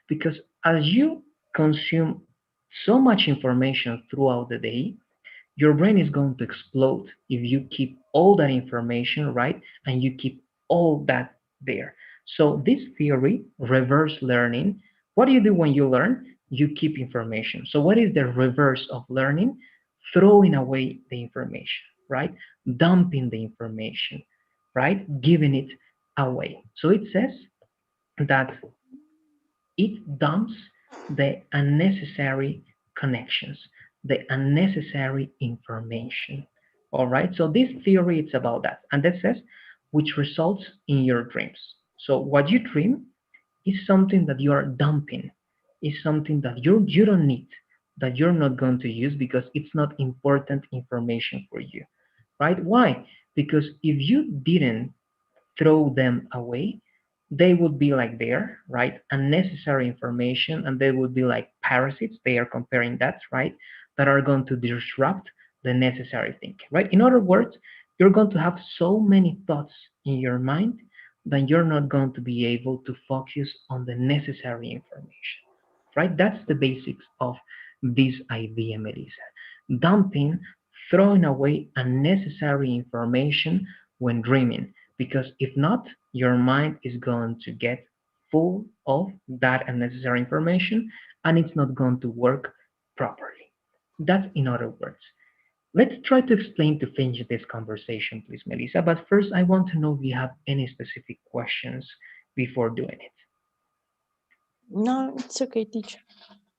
because as you consume so much information throughout the day, your brain is going to explode if you keep all that information, right? And you keep all that there. So this theory, reverse learning, what do you do when you learn? You keep information. So what is the reverse of learning? Throwing away the information, right? Dumping the information, right? Giving it away. So it says that it dumps the unnecessary connections, the unnecessary information. All right. So this theory it's about that, and that says which results in your dreams. So what you dream is something that you are dumping, is something that you don't need, that you're not going to use because it's not important information for you. Right? Why? Because if you didn't throw them away, they would be like there, right? Unnecessary information, and they would be like parasites. They are comparing that, right? That are going to disrupt the necessary thinking, right? In other words, you're going to have so many thoughts in your mind that you're not going to be able to focus on the necessary information, right? That's the basics of this idea, Melissa. Dumping, throwing away unnecessary information when dreaming, because if not, your mind is going to get full of that unnecessary information and it's not going to work properly. That's in other words. Let's try to explain to finish this conversation, please, Melissa. But first, I want to know if you have any specific questions before doing it.
No, it's okay, teacher.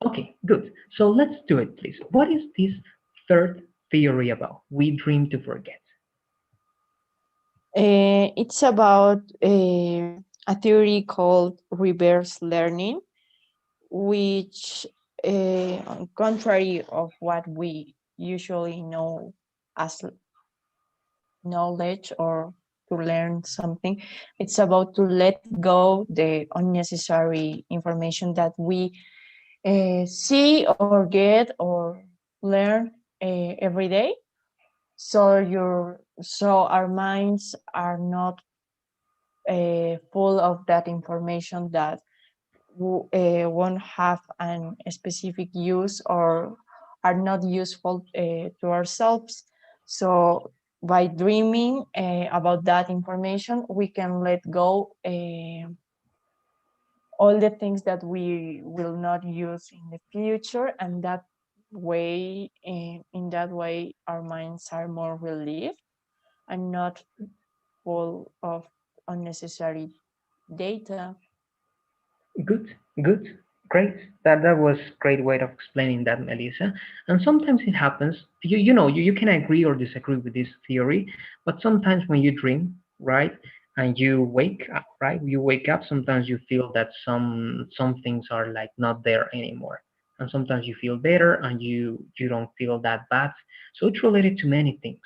Okay, good. So let's do it, please. What is this third theory about? We dream to forget.
It's about a theory called reverse learning, which, on contrary of what we usually know as knowledge or to learn something, it's about to let go the unnecessary information that we see or get or learn every day. So our minds are not full of that information that won't have a specific use or are not useful to ourselves. So by dreaming about that information, we can let go all the things that we will not use in the future, and that way, in that way, our minds are more relieved and not full of unnecessary data.
Good, good, great. That was great way of explaining that, Melissa. And sometimes it happens. You can agree or disagree with this theory, but sometimes when you dream, right, and you wake up, right, you wake up. Sometimes you feel that some things are like not there anymore, and sometimes you feel better and you don't feel that bad. So it's related to many things.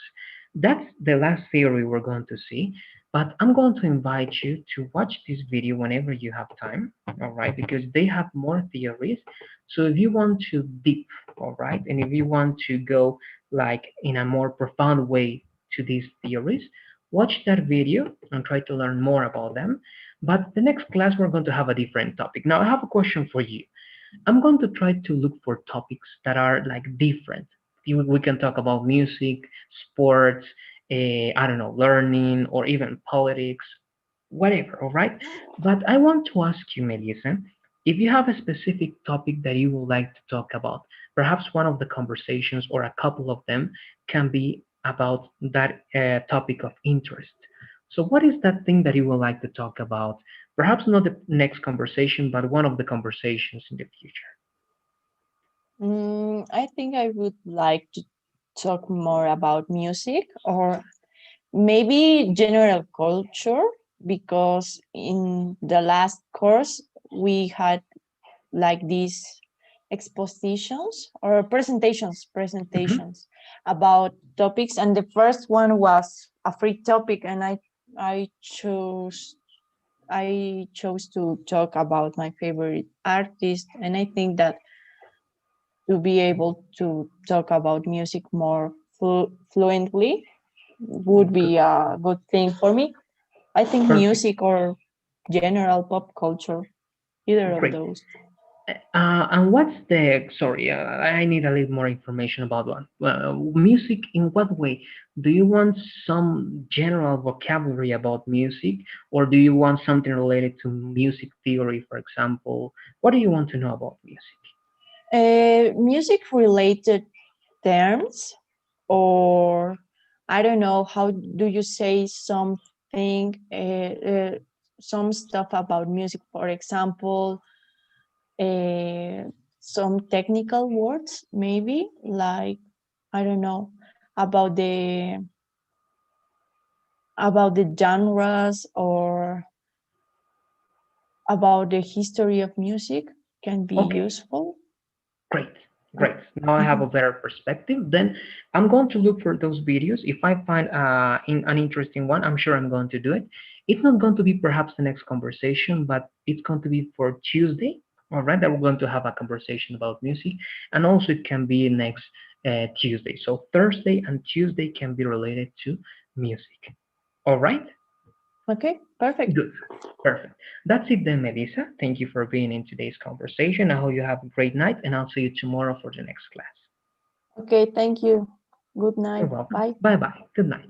That's the last theory we're going to see. But I'm going to invite you to watch this video whenever you have time, all right? Because they have more theories. So if you want to deep, all right, and if you want to go like in a more profound way to these theories, watch that video and try to learn more about them. But the next class, we're going to have a different topic. Now, I have a question for you. I'm going to try to look for topics that are like different. We can talk about music, sports, I don't know, learning, or even politics, whatever, all right? But I want to ask you, Melissa, if you have a specific topic that you would like to talk about, perhaps one of the conversations or a couple of them can be about that topic of interest. So, what is that thing that you would like to talk about? Perhaps not the next conversation, but one of the conversations in the future.
I think I would like to talk more about music or maybe general culture, because in the last course we had like these expositions or
Mhm.
presentations about topics, and the first one was a free topic, and I chose to talk about my favorite artist, and I think that to be able to talk about music more fluently would be a good thing for me. I think
Perfect.
music or general pop culture, either of
Great.
those.
And what's the, sorry, I need a little more information about one. Music in what way? Do you want some general vocabulary about music, or do you want something related to music theory, for example? What do you want to know about music?
Music related terms, or I don't know, how do you say something, some stuff about music, for example, uh, some technical words, maybe, like, I don't know, about the genres, or about the history of music can be
Okay.
useful.
Great, great. Now I have a
Mhm.
better perspective. Then I'm going to look for those videos. If I find an interesting one, I'm sure I'm going to do it. It's not going to be perhaps the next conversation, but it's going to be for Tuesday. All right, that we're going to have a conversation about music, and also it can be next Tuesday. So Thursday and Tuesday can be related to music. All right.
Okay, perfect.
Good. Perfect. That's it then, Melissa. Thank you for being in today's conversation. I hope you have a great night, and I'll see you tomorrow for the next class.
Okay, thank you. Good
You're
night.
welcome.
Bye.
Bye bye. Good night.